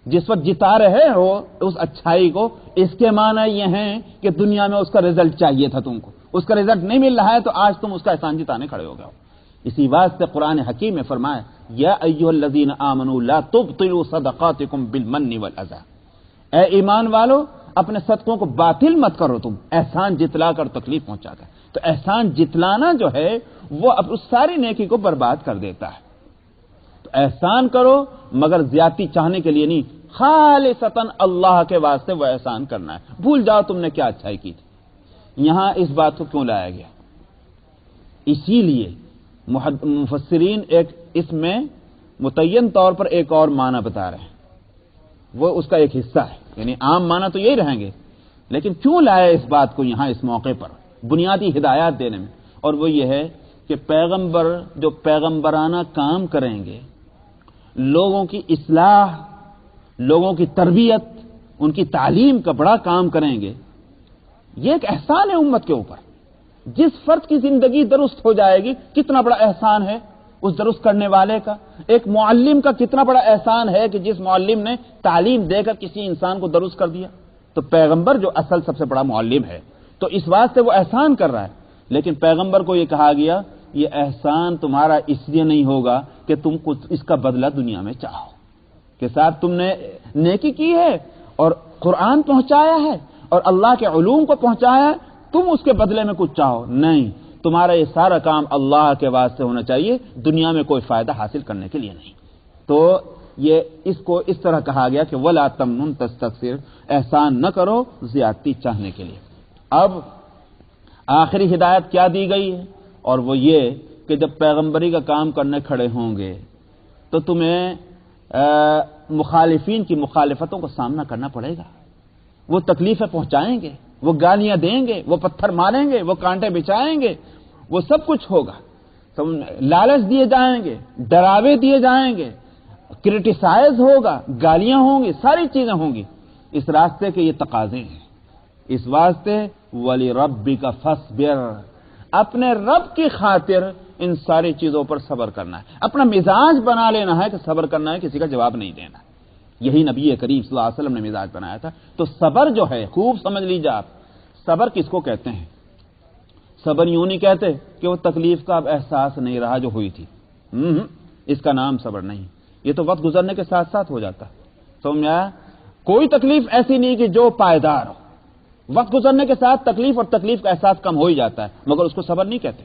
جس وقت جتا رہے ہو اس اچھائی کو، اس کے معنی یہ ہیں کہ دنیا میں اس کا رزلٹ چاہیے تھا تم کو، اس کا رزلٹ نہیں مل رہا ہے تو آج تم اس کا احسان جتانے کھڑے ہو گئے ہو۔ اسی واسطے قرآن حکیم میں فرمایا یا ایھا الذین آمنوا لا تبطلوا صدقاتکم بالمن والاذی، اے ایمان والو اپنے صدقوں کو باطل مت کرو تم احسان جتلا کر تکلیف پہنچا کر۔ تو احسان جتلانا جو ہے وہ اب اس ساری نیکی کو برباد کر دیتا ہے۔ تو احسان کرو مگر زیادتی چاہنے کے لیے نہیں، خالصتاً اللہ کے واسطے وہ احسان کرنا ہے۔ بھول جاؤ تم نے کیا اچھائی کی تھی۔ یہاں اس بات کو کیوں لایا گیا؟ اسی لیے مفسرین اس میں متعین طور پر ایک اور معنی بتا رہے ہیں، وہ اس کا ایک حصہ ہے، یعنی عام معنی تو یہی رہیں گے، لیکن کیوں لایا اس بات کو یہاں اس موقع پر بنیادی ہدایات دینے میں؟ اور وہ یہ ہے کہ پیغمبر جو پیغمبرانہ کام کریں گے، لوگوں کی اصلاح، لوگوں کی تربیت، ان کی تعلیم کا بڑا کام کریں گے، یہ ایک احسان ہے امت کے اوپر۔ جس فرد کی زندگی درست ہو جائے گی، کتنا بڑا احسان ہے اس درست کرنے والے کا۔ ایک معلم کا کتنا بڑا احسان ہے کہ جس معلم نے تعلیم دے کر کسی انسان کو درست کر دیا۔ تو پیغمبر جو اصل سب سے بڑا معلم ہے، تو اس واسطے وہ احسان کر رہا ہے، لیکن پیغمبر کو یہ کہا گیا یہ احسان تمہارا اس لیے نہیں ہوگا کہ تم کچھ اس کا بدلہ دنیا میں چاہو، کہ صاحب تم نے نیکی کی ہے اور قرآن پہنچایا ہے اور اللہ کے علوم کو پہنچایا ہے، تم اس کے بدلے میں کچھ چاہو۔ نہیں، تمہارا یہ سارا کام اللہ کے واسطے ہونا چاہیے، دنیا میں کوئی فائدہ حاصل کرنے کے لیے نہیں۔ تو یہ اس کو اس طرح کہا گیا کہ وَلَا تَمْنُن تَسْتَكْثِرْ، احسان نہ کرو زیادتی چاہنے کے لیے۔ اب آخری ہدایت کیا دی گئی ہے؟ اور وہ یہ کہ جب پیغمبری کا کام کرنے کھڑے ہوں گے تو تمہیں مخالفین کی مخالفتوں کا سامنا کرنا پڑے گا۔ وہ تکلیفیں پہنچائیں گے، وہ گالیاں دیں گے، وہ پتھر ماریں گے، وہ کانٹے بچھائیں گے، وہ سب کچھ ہوگا۔ لالچ دیے جائیں گے، ڈراوے دیے جائیں گے، کرٹیسائز ہوگا، گالیاں ہوں گی، ساری چیزیں ہوں گی۔ اس راستے کے یہ تقاضے ہیں۔ اس واسطے وَلِرَبِّكَ فَاصْبِرْ، اپنے رب کی خاطر ان ساری چیزوں پر صبر کرنا ہے، اپنا مزاج بنا لینا ہے کہ صبر کرنا ہے، کسی کا جواب نہیں دینا۔ یہی نبی کریم صلی اللہ علیہ وسلم نے مزاج بنایا تھا۔ تو صبر جو ہے خوب سمجھ لیجیے آپ، صبر کس کو کہتے ہیں؟ صبر یوں نہیں کہتے کہ وہ تکلیف کا اب احساس نہیں رہا جو ہوئی تھی، اس کا نام صبر نہیں۔ یہ تو وقت گزرنے کے ساتھ ساتھ ہو جاتا ہے۔ سمجھ میں آیا؟ کوئی تکلیف ایسی نہیں کہ جو پائیدار ہو، وقت گزرنے کے ساتھ تکلیف اور تکلیف کا احساس کم ہو ہی جاتا ہے، مگر اس کو صبر نہیں کہتے۔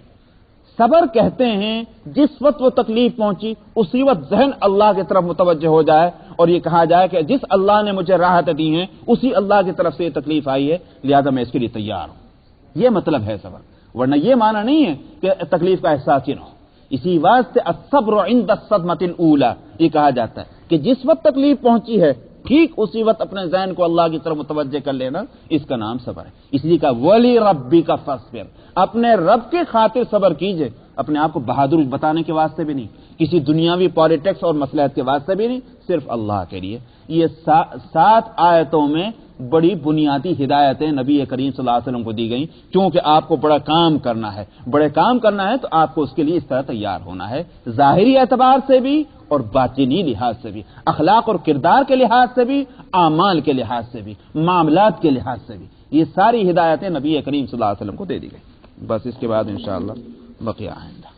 صبر کہتے ہیں جس وقت وہ تکلیف پہنچی اسی وقت ذہن اللہ کی طرف متوجہ ہو جائے اور یہ کہا جائے کہ جس اللہ نے مجھے راحت دی ہیں اسی اللہ کی طرف سے یہ تکلیف آئی ہے، لہذا میں اس کے لیے تیار ہوں۔ یہ مطلب ہے صبر، ورنہ یہ معنی نہیں ہے کہ تکلیف کا احساس ہی نہ ہو۔ اسی واسطے الصبر عند الصدمۃ الاولی، یہ کہا جاتا ہے کہ جس وقت تکلیف پہنچی ہے ٹھیک اسی وقت اپنے ذہن کو اللہ کی طرف متوجہ کر لینا، اس کا نام صبر ہے۔ اس لیے کہا ولی ربی کا فاصبر، اپنے رب کے خاطر صبر کیجئے، اپنے آپ کو بہادر بتانے کے واسطے بھی نہیں، کسی دنیاوی پالیٹکس اور مصلحت کے واسطے بھی نہیں، صرف اللہ کے لیے۔ یہ 7 آیتوں میں بڑی بنیادی ہدایتیں نبی کریم صلی اللہ علیہ وسلم کو دی گئیں، کیونکہ آپ کو بڑا کام کرنا ہے، بڑے کام کرنا ہے تو آپ کو اس کے لیے اس طرح تیار ہونا ہے، ظاہری اعتبار سے بھی اور باطنی لحاظ سے بھی، اخلاق اور کردار کے لحاظ سے بھی، اعمال کے لحاظ سے بھی، معاملات کے لحاظ سے بھی۔ یہ ساری ہدایتیں نبی کریم صلی اللہ علیہ وسلم کو دے دی گئی۔ بس اس کے بعد انشاءاللہ بقیہ آئندہ۔